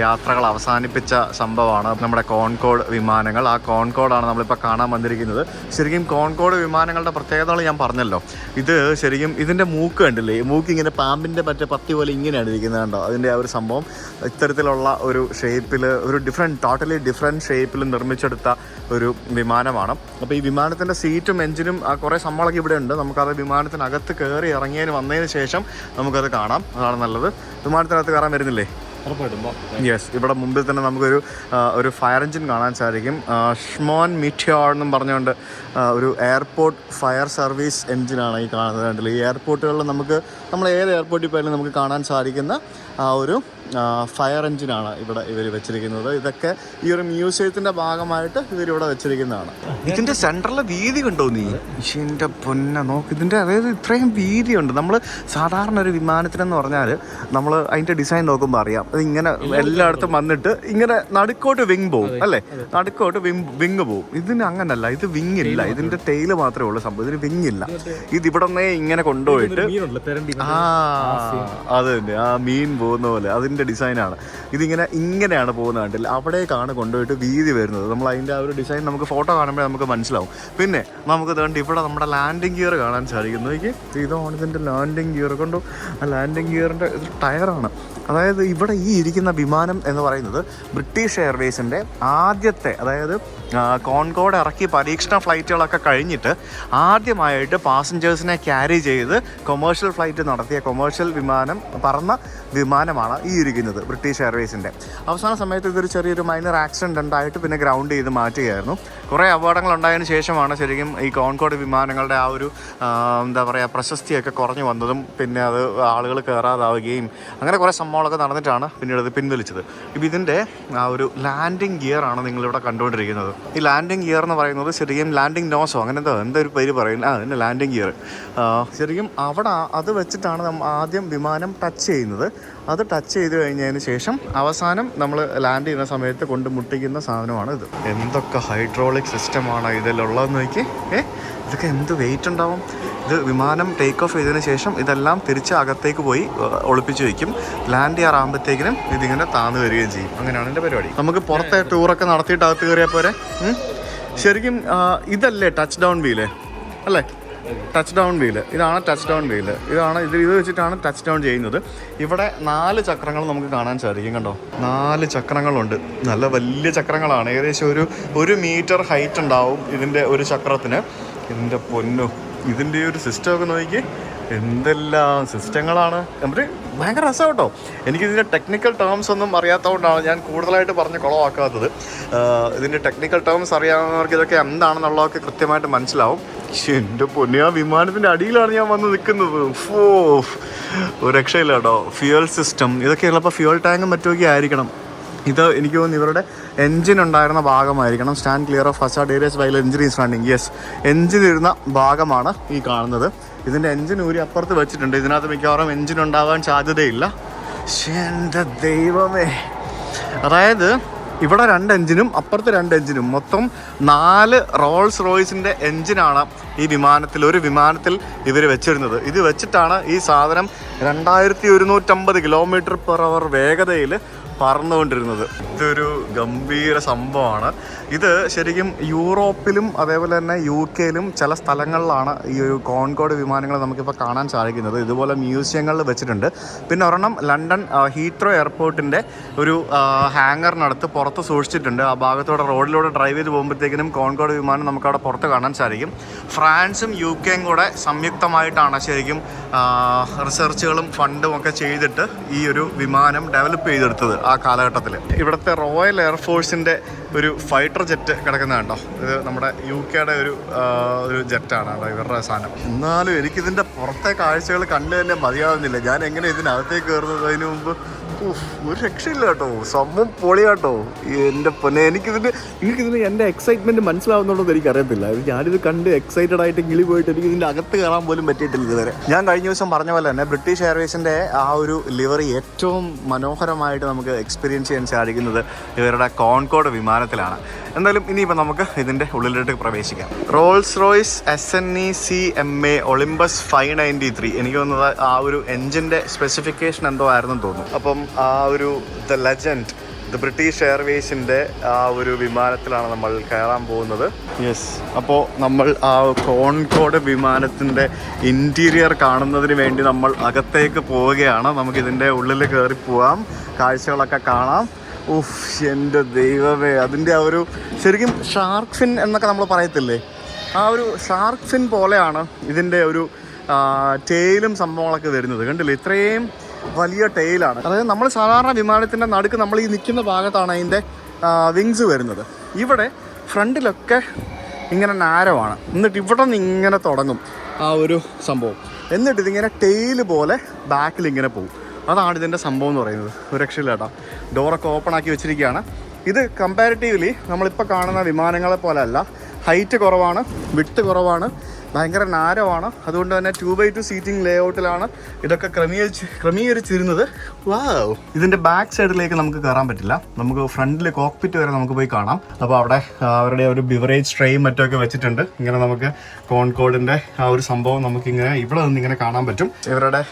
യാത്രകൾ അവസാനിപ്പിച്ച സംഭവമാണ് നമ്മുടെ കോൺകോർഡ് വിമാനങ്ങൾ. ആ കോൺകോർഡാണ് നമ്മളിപ്പോൾ കാണാൻ വന്നിരിക്കുന്നത്. ശരിക്കും കോൺകോർഡ് വിമാനങ്ങളുടെ പ്രത്യേകതകൾ ഞാൻ പറഞ്ഞല്ലോ. ഇത് ശരിക്കും ഇതിൻ്റെ മൂക്ക് കണ്ടില്ലേ? മൂക്ക് ഇങ്ങനെ പാമ്പിൻ്റെ മറ്റേ പത്തി പോലെ ഇങ്ങനെയാണ് ഇരിക്കുന്നത് കണ്ടോ? അതിൻ്റെ ആ ഒരു സംഭവം ഇത്തരത്തിലുള്ള ഒരു ഷേപ്പിൽ, ഒരു ടോട്ടലി ഡിഫറെൻറ്റ് ഷേപ്പിൽ നിർമ്മിച്ചെടുത്ത ഒരു വിമാനമാണ്. അപ്പോൾ ഈ വിമാനത്തിൻ്റെ സീറ്റും എഞ്ചിനും കുറേ സംഭവങ്ങളൊക്കെ ഇവിടെ ഉണ്ട്. നമുക്കത് വിമാനത്തിനകത്ത് കയറി വന്നതിന് ശേഷം നമുക്കത് കാണാം. അതാണ് നല്ലത്. വിമാനത്തിനകത്ത് കയറാൻ വരുന്നില്ലേ? യെസ്, ഇവിടെ മുമ്പിൽ തന്നെ നമുക്കൊരു ഫയർ എഞ്ചിൻ കാണാൻ സാധിക്കും. ഷ്മോൻ മിറ്റിയോർ എന്നും പറഞ്ഞുകൊണ്ട് ഒരു എയർപോർട്ട് ഫയർ സർവീസ് എഞ്ചിനാണ് ഈ കാണുന്നത്. കണ്ടില്ല, ഈ എയർപോർട്ടുകളിൽ നമ്മൾ ഏത് എയർപോർട്ടിൽ പോയാലും നമുക്ക് കാണാൻ സാധിക്കുന്ന ഒരു ഫയർ എഞ്ചിനാണ് ഇവിടെ ഇവർ വെച്ചിരിക്കുന്നത്. ഇതൊക്കെ ഈ ഒരു മ്യൂസിയത്തിൻ്റെ ഭാഗമായിട്ട് ഇവരിവിടെ വെച്ചിരിക്കുന്നതാണ്. ഇതിൻ്റെ സെൻറ്ററിലെ വീതി കണ്ടോ നീ? എൻ്റെ പൊന്നെ, നോക്ക് ഇതിൻ്റെ, അതായത് ഇത്രയും വീതിയുണ്ട്. നമ്മൾ സാധാരണ ഒരു വിമാനത്തിനെന്ന് പറഞ്ഞാൽ നമ്മൾ അതിൻ്റെ ഡിസൈൻ നോക്കുമ്പോൾ അറിയാം, അത് ഇങ്ങനെ എല്ലായിടത്തും വന്നിട്ട് ഇങ്ങനെ നടുക്കോട്ട് വിങ് പോവും അല്ലേ? നടുക്കോട്ട് വിങ് പോവും. ഇതിന് അങ്ങനല്ല, ഇത് വിങ് ഇല്ല. ഇതിൻ്റെ ടെയില് മാത്രമേ ഉള്ളൂ സംഭവം. ഇതിന് വിങ് ഇല്ല. ഇതിവിടെ നിന്നേ ഇങ്ങനെ കൊണ്ടുപോയിട്ട് അത് തന്നെ ആ മീൻ പോകുന്ന പോലെ അതിൻ്റെ ഡിസൈനാണ്. ഇങ്ങനെയാണ് പോകുന്നത് കണ്ടില്ല? അവിടേക്കാണ് കൊണ്ടുപോയിട്ട് വീതി വരുന്നത്. നമ്മൾ അതിൻ്റെ ആ ഒരു ഡിസൈൻ നമുക്ക് ഫോട്ടോ കാണുമ്പോൾ നമുക്ക് മനസ്സിലാവും. പിന്നെ നമുക്ക് വേണ്ടി ഇവിടെ നമ്മുടെ ലാൻഡിങ് ഗിയർ കാണാൻ സാധിക്കുന്നു. ഇതാണ് ഇതിൻ്റെ ലാൻഡിങ് ഗിയർ. കൊണ്ടു ആ ലാൻഡിങ് ഗിയറിൻ്റെ ഇത് ടയറാണ്. അതായത് ഇവിടെ ഈ ഇരിക്കുന്ന വിമാനം എന്ന് പറയുന്നത് ബ്രിട്ടീഷ് എയർവേസിൻ്റെ ആദ്യത്തെ, അതായത് കോൺകോഡ് ഇറക്കി പരീക്ഷണ ഫ്ലൈറ്റുകളൊക്കെ കഴിഞ്ഞിട്ട് ആദ്യമായിട്ട് പാസഞ്ചേഴ്സിനെ ക്യാരി ചെയ്ത് കൊമേഴ്ഷ്യൽ ഫ്ലൈറ്റ് നടത്തിയ കൊമേഴ്ഷ്യൽ വിമാനം, പറന്ന വിമാനമാണ് ഈ ഇരിക്കുന്നത് ബ്രിട്ടീഷ് എയർവേസിൻ്റെ. അവസാന സമയത്ത് ഇതൊരു ചെറിയൊരു മൈനർ ആക്സിഡൻറ്റ് ഉണ്ടായിട്ട് പിന്നെ ഗ്രൗണ്ട് ചെയ്ത് മാറ്റുകയായിരുന്നു. കുറേ അപകടങ്ങൾ ഉണ്ടായതിനു ശേഷമാണ് ശരിക്കും ഈ കോൺകോഡ് വിമാനങ്ങളുടെ ആ ഒരു എന്താ പറയുക പ്രശസ്തിയൊക്കെ കുറഞ്ഞു വന്നതും പിന്നെ അത് ആളുകൾ കയറാതാവുകയും അങ്ങനെ കുറേ സംഭവങ്ങളൊക്കെ നടന്നിട്ടാണ് പിന്നീട് അത് പിൻവലിച്ചത്. ഇപ്പോൾ ഇതിൻ്റെ ആ ഒരു ലാൻഡിങ് ഗിയർ ആണ് നിങ്ങളിവിടെ കണ്ടുകൊണ്ടിരിക്കുന്നത്. ഈ ലാൻഡിങ് ഗിയർ എന്ന് പറയുന്നത് ശരിക്കും ലാൻഡിങ് നോസോ അങ്ങനെ എന്താ ഒരു പേര് പറയുന്നത്, അതിൻ്റെ ലാൻഡിങ് ഗിയർ ശരിക്കും അവിടെ അത് വെച്ചിട്ടാണ് നമ്മൾ ആദ്യം വിമാനം ടച്ച് ചെയ്യുന്നത്. അത് ടച്ച് ചെയ്ത് കഴിഞ്ഞതിന് ശേഷം അവസാനം നമ്മൾ ലാൻഡ് ചെയ്യുന്ന സമയത്ത് കൊണ്ട് മുട്ടിക്കുന്ന സാധനമാണ് ഇത്. എന്തൊക്കെ ഹൈഡ്രോളിക് സിസ്റ്റമാണ് ഇതിലുള്ളതെന്ന് നോക്കി. ഇതൊക്കെ എന്ത് വെയിറ്റ് ഉണ്ടാവും. ഇത് വിമാനം ടേക്ക് ഓഫ് ചെയ്തതിന് ശേഷം ഇതെല്ലാം തിരിച്ച് അകത്തേക്ക് പോയി ഒളിപ്പിച്ച് വയ്ക്കും. ലാൻഡ് ചെയ്യാറാകുമ്പോഴത്തേക്കിനും ഇതിങ്ങനെ താന്ന് വരികയും ചെയ്യും. അങ്ങനെയാണ് എൻ്റെ പരിപാടി. നമുക്ക് പുറത്തെ ടൂറൊക്കെ നടത്തിയിട്ട് അകത്ത് കയറിയാൽ പോരെ. ശരിക്കും ഇതല്ലേ ടച്ച് ഡൗൺ വീല് അല്ലേ? ടച്ച് ഡൗൺ വീല് ഇതാണ്. ടച്ച് ഡൗൺ വീല് ഇതാണ്. ഇത് വെച്ചിട്ടാണ് ടച്ച് ഡൗൺ ചെയ്യുന്നത്. ഇവിടെ 4 ചക്രങ്ങൾ നമുക്ക് കാണാൻ സാധിക്കും. കണ്ടോ, 4 ചക്രങ്ങളുണ്ട്. നല്ല വലിയ ചക്രങ്ങളാണ്. ഏകദേശം ഒരു മീറ്റർ ഹൈറ്റ് ഉണ്ടാവും ഇതിൻ്റെ ഒരു ചക്രത്തിന്. ഇതിൻ്റെ പൊന്നു, ഇതിൻ്റെ ഒരു സിസ്റ്റമൊക്കെ നോക്കി എന്തെല്ലാം സിസ്റ്റങ്ങളാണ്. എന്നിട്ട് ഭയങ്കര രസം കേട്ടോ. എനിക്കിതിൻ്റെ ടെക്നിക്കൽ ടേംസ് ഒന്നും അറിയാത്തതുകൊണ്ടാണ് ഞാൻ കൂടുതലായിട്ട് പറഞ്ഞ് കുളമാക്കാത്തത്. ഇതിൻ്റെ ടെക്നിക്കൽ ടേംസ് അറിയാവുന്നവർക്ക് ഇതൊക്കെ എന്താണെന്നുള്ളതൊക്കെ കൃത്യമായിട്ട് മനസ്സിലാവും. എൻ്റെ പൊന്നെ, ആ വിമാനത്തിൻ്റെ അടിയിലാണ് ഞാൻ വന്ന് നിൽക്കുന്നത്. ഒരു രക്ഷയില്ല കേട്ടോ. ഫ്യൂവൽ സിസ്റ്റം ഇതൊക്കെ ഉള്ളപ്പോൾ ഫ്യൂവൽ ടാങ്കും മറ്റുമൊക്കെ ആയിരിക്കണം. ഇത് എനിക്ക് തോന്നുന്നു ഇവരുടെ എൻജിൻ ഉണ്ടായിരുന്ന ഭാഗമായിരിക്കണം. Stand clear of facade areas while engine is running. Yes, engine ഇരുന്ന ഭാഗമാണ് ഈ കാണുന്നത്. ഇതിൻ്റെ എൻജിൻ ഊരി അപ്പുറത്ത് വെച്ചിട്ടുണ്ട്. ഇതിനകത്ത് മിക്കവാറും എൻജിൻ ഉണ്ടാവാൻ സാധ്യതയില്ല. എൻ്റെ ദൈവമേ, അതായത് ഇവിടെ 2 എൻജിനും അപ്പുറത്ത് 2 എൻജിനും മൊത്തം 4 റോൾസ് റോയ്സിൻ്റെ എൻജിനാണ് ഈ ഒരു വിമാനത്തിൽ ഇവർ വെച്ചിരുന്നത്. ഇത് വെച്ചിട്ടാണ് ഈ സാധനം 2150 km/h വേഗതയിൽ പറന്നുകൊണ്ടിരുന്നത്. ഇതൊരു ഗംഭീര സംഭവമാണ്. ഇത് ശരിക്കും യൂറോപ്പിലും അതേപോലെ തന്നെ UK-യിലും ചില സ്ഥലങ്ങളിലാണ് ഈ ഒരു കോൺകോഡ് വിമാനങ്ങൾ നമുക്കിപ്പോൾ കാണാൻ സാധിക്കുന്നത്. ഇതുപോലെ മ്യൂസിയങ്ങളിൽ വെച്ചിട്ടുണ്ട്. പിന്നെ ഒരെണ്ണം ലണ്ടൻ ഹീത്രോ എയർപോർട്ടിൻ്റെ ഒരു ഹാങ്ങറിനടുത്ത് പുറത്ത് സൂക്ഷിച്ചിട്ടുണ്ട്. ആ ഭാഗത്തോടെ റോഡിലൂടെ ഡ്രൈവ് ചെയ്ത് പോകുമ്പോഴത്തേക്കിനും കോൺകോഡ് വിമാനം നമുക്കവിടെ പുറത്ത് കാണാൻ സാധിക്കും. ഫ്രാൻസും UK-യും കൂടെ സംയുക്തമായിട്ടാണ് ശരിക്കും റിസർച്ചുകളും ഫണ്ടും ഒക്കെ ചെയ്തിട്ട് ഈ ഒരു വിമാനം ഡെവലപ്പ് ചെയ്തെടുത്തത് ആ കാലഘട്ടത്തിൽ. ഇവിടുത്തെ റോയൽ എയർഫോഴ്സിൻ്റെ ഒരു ഫൈറ്റർ ജെറ്റ് കിടക്കുന്നത് കണ്ടോ. ഇത് നമ്മുടെ UK-യുടെ ഒരു ജെറ്റാണ് കേട്ടോ ഇവരുടെ സാധനം. എന്നാലും എനിക്കിതിൻ്റെ പുറത്തെ കാഴ്ചകൾ കണ്ടു തന്നെ മതിയാവുന്നില്ല. ഞാൻ എങ്ങനെ ഇതിനകത്തേക്ക് കയറുന്നത് അതിന് മുമ്പ് ഒരു രക്ഷയില്ല കേട്ടോ. സംഭവം പൊളി കേട്ടോ. എൻ്റെ പൊന്നെ, എനിക്കിതിന് എൻ്റെ എക്സൈറ്റ്മെൻറ്റ് മനസ്സിലാവുന്നുണ്ടോ എന്ന് എനിക്കറിയത്തില്ല. ഞാനിത് കണ്ട് എക്സൈറ്റഡ് ആയിട്ട് കിളി പോയിട്ട് എനിക്ക് ഇതിൻ്റെ അകത്ത് കയറാൻ പോലും പറ്റിയിട്ടില്ല ഇതുവരെ. ഞാൻ കഴിഞ്ഞ ദിവസം പറഞ്ഞ പോലെ തന്നെ ബ്രിട്ടീഷ് എയർവേസിൻ്റെ ആ ഒരു ലിവറി ഏറ്റവും മനോഹരമായിട്ട് നമുക്ക് എക്സ്പീരിയൻസ് ചെയ്യാൻ സാധിക്കുന്നത് ഇവരുടെ കോൺകോഡ് വിമാനത്തിലാണ്. എന്തായാലും ഇനിയിപ്പോൾ നമുക്ക് ഇതിൻ്റെ ഉള്ളിലോട്ട് പ്രവേശിക്കാം. Rolls Royce SNE CMA Olympus 593. എനിക്ക് തോന്നുന്നത് ആ ഒരു എൻജിൻ്റെ സ്പെസിഫിക്കേഷൻ എന്തോ ആയിരുന്നെന്ന് തോന്നുന്നു. അപ്പം ആ ഒരു ദ ലെജൻഡ് ദ ബ്രിട്ടീഷ് എയർവേസിൻ്റെ ആ ഒരു വിമാനത്തിലാണ് നമ്മൾ കയറാൻ പോകുന്നത്. യെസ്, അപ്പോൾ നമ്മൾ ആ കോൺകോഡ് വിമാനത്തിൻ്റെ ഇൻറ്റീരിയർ കാണുന്നതിന് വേണ്ടി നമ്മൾ അകത്തേക്ക് പോവുകയാണ്. നമുക്കിതിൻ്റെ ഉള്ളിൽ കയറി പോവാം, കാഴ്ചകളൊക്കെ കാണാം. എൻ്റെ ദൈവമേ, അതിൻ്റെ ആ ഒരു ശരിക്കും ഷാർക്ക് ഫിൻ എന്നൊക്കെ നമ്മൾ പറയത്തില്ലേ, ആ ഒരു ഷാർക്ക് ഫിൻ പോലെയാണ് ഇതിൻ്റെ ഒരു ടെയിലും സംഭവങ്ങളൊക്കെ വരുന്നത്. കണ്ടില്ലേ, ഇത്രയും വലിയ ടെയിലാണ്. അതായത് നമ്മൾ സാധാരണ വിമാനത്തിൻ്റെ നടുക്ക് നമ്മൾ ഈ നിൽക്കുന്ന ഭാഗത്താണ് അതിൻ്റെ വിങ്സ് വരുന്നത്. ഇവിടെ ഫ്രണ്ടിലൊക്കെ ഇങ്ങനെ നാരമാണ്. എന്നിട്ട് ഇവിടെ നിന്ന് ഇങ്ങനെ തുടങ്ങും ആ ഒരു സംഭവം. എന്നിട്ട് ഇതിങ്ങനെ ടെയിൽ പോലെ ബാക്കിൽ ഇങ്ങനെ പോകും. അതാണ് ഇതിൻ്റെ സംഭവം എന്ന് പറയുന്നത്. ഒരു രക്ഷയില്ല കേട്ടോ. ഡോറൊക്കെ ഓപ്പൺ ആക്കി വെച്ചിരിക്കുകയാണ്. ഇത് കമ്പാരിറ്റീവ്ലി നമ്മളിപ്പോൾ കാണുന്ന വിമാനങ്ങളെ പോലെ അല്ല. ഹൈറ്റ് കുറവാണ്, വിഡ്ത്ത് കുറവാണ്, ഭയങ്കര നാരമാണ്. അതുകൊണ്ട് തന്നെ 2x2 സീറ്റിംഗ് ലേഔട്ടിലാണ് ഇതൊക്കെ ക്രമീകരിച്ചിരുന്നത്. വാവ്. ഇതിൻ്റെ ബാക്ക് സൈഡിലേക്ക് നമുക്ക് കയറാൻ പറ്റില്ല. നമുക്ക് ഫ്രണ്ടിൽ കോക്പിറ്റ് വരെ നമുക്ക് പോയി കാണാം. അപ്പോൾ അവിടെ അവരുടെ ഒരു ബിവറേജ് ട്രെയും മറ്റൊക്കെ വെച്ചിട്ടുണ്ട്. ഇങ്ങനെ നമുക്ക് കോൺകോഡിൻ്റെ ആ ഒരു സംഭവം നമുക്കിങ്ങനെ ഇവിടെ നിന്ന് ഇങ്ങനെ കാണാൻ പറ്റും. ഇവരുടെ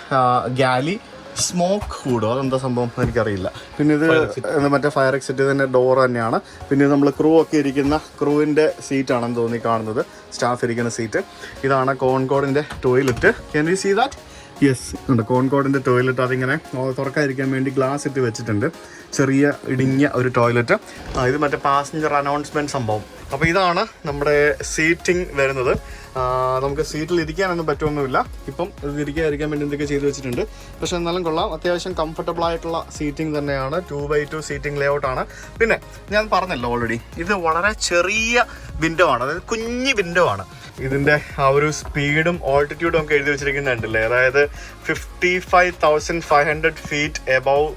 ഗാലി സ്മോക്ക് ഹൂഡോ അതെന്താ സംഭവം എനിക്കറിയില്ല. പിന്നെ ഇത് മറ്റേ ഫയർ എക്സിറ്റ് തന്നെ ഡോർ തന്നെയാണ്. പിന്നെ നമ്മൾ ക്രൂ ഒക്കെ ഇരിക്കുന്ന ക്രൂവിൻ്റെ സീറ്റാണെന്ന് തോന്നി കാണുന്നത്, സ്റ്റാഫ് ഇരിക്കുന്ന സീറ്റ്. ഇതാണ് കോൺകോഡിൻ്റെ toilet. Can you see that? Yes ഉണ്ട്. കോൺകോഡിൻ്റെ ടോയ്ലറ്റ് അതിങ്ങനെ തുറക്കാതിരിക്കാൻ വേണ്ടി ഗ്ലാസ് ഇട്ട് വെച്ചിട്ടുണ്ട്. ചെറിയ ഇടുങ്ങിയ ഒരു ടോയ്ലറ്റ്. ഇത് മറ്റേ പാസഞ്ചർ അനൗൺസ്മെൻറ്റ് സംഭവം. അപ്പോൾ ഇതാണ് നമ്മുടെ സീറ്റിംഗ് വരുന്നത്. നമുക്ക് സീറ്റിൽ ഇരിക്കാനൊന്നും പറ്റുമൊന്നുമില്ല. ഇപ്പം ഇത് ഇരിക്കാൻ വേണ്ടി എന്തൊക്കെ ചെയ്ത് വെച്ചിട്ടുണ്ട്. പക്ഷേ എന്നാലും കൊള്ളാം. അത്യാവശ്യം കംഫർട്ടബിൾ ആയിട്ടുള്ള സീറ്റിംഗ് തന്നെയാണ്. 2x2 seating ലേഔട്ടാണ്. പിന്നെ ഞാൻ പറഞ്ഞല്ലോ ഓൾറെഡി, ഇത് വളരെ ചെറിയ വിൻഡോ ആണ്, അതായത് കുഞ്ഞ് വിൻഡോ ആണ്. ഇതിൻ്റെ ആ ഒരു സ്പീഡും ഓൾട്ടിറ്റ്യൂഡും ഒക്കെ എഴുതി വെച്ചിരിക്കുന്നുണ്ടല്ലേ, അതായത് 55,500 ഫീറ്റ് എബവ്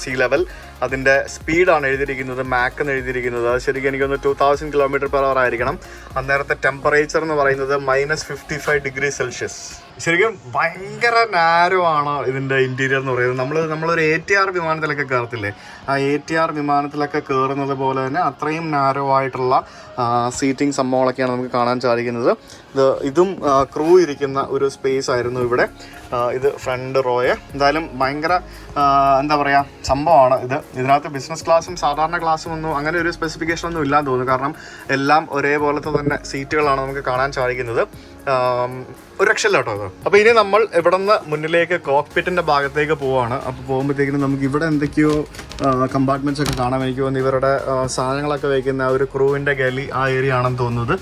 സീ ലെവൽ. അതിൻ്റെ സ്പീഡാണ് എഴുതിയിരിക്കുന്നത്, മാക്ക് എന്ന് എഴുതിയിരിക്കുന്നത്. അത് ശരിക്കും എനിക്കൊന്ന് 2000 km/h ആയിരിക്കണം. അന്നേരത്തെ ടെമ്പറേച്ചർ എന്ന് പറയുന്നത് -55 ഡിഗ്രി സെൽഷ്യസ്. ശരിക്കും ഭയങ്കര നാരോ ആണ് ഇതിൻ്റെ ഇൻറ്റീരിയർ എന്ന് പറയുന്നത്. നമ്മളൊരു ATR വിമാനത്തിലൊക്കെ കയറത്തില്ലേ, ആ ATR വിമാനത്തിലൊക്കെ കയറുന്നത് പോലെ തന്നെ അത്രയും നാരോ ആയിട്ടുള്ള സീറ്റിംഗ് സംഭവങ്ങളൊക്കെയാണ് നമുക്ക് കാണാൻ സാധിക്കുന്നത്. ഇതും ക്രൂ ഇരിക്കുന്ന ഒരു സ്പേസ് ആയിരുന്നു ഇവിടെ. ഇത് ഫ്രണ്ട് റോയെ എന്തായാലും ഭയങ്കര എന്താ പറയുക സംഭവമാണ് ഇത്. ഇതിനകത്ത് ബിസിനസ് ക്ലാസ്സും സാധാരണ ക്ലാസ്സും ഒന്നും അങ്ങനെ ഒരു സ്പെസിഫിക്കേഷൻ ഒന്നും ഇല്ലാന്ന് തോന്നുന്നു. കാരണം എല്ലാം ഒരേപോലത്തെ തന്നെ സീറ്റുകളാണ് നമുക്ക് കാണാൻ സാധിക്കുന്നത്. ഒരു രക്ഷയില്ല കേട്ടോ അത്. അപ്പോൾ ഇനി നമ്മൾ ഇവിടെ നിന്ന് മുന്നിലേക്ക് കോക്പിറ്റിൻ്റെ ഭാഗത്തേക്ക് പോവാണ്. അപ്പോൾ പോകുമ്പോഴത്തേക്കിനും നമുക്ക് ഇവിടെ എന്തൊക്കെയോ കമ്പാർട്ട്മെൻറ്റ്സ് ഒക്കെ കാണാൻ. എനിക്ക് തോന്നുന്നു ഇവരുടെ സാധനങ്ങളൊക്കെ വയ്ക്കുന്ന ഒരു ക്രൂവിൻ്റെ ഗലി ആ ഏരിയ ആണെന്ന് തോന്നുന്നത്.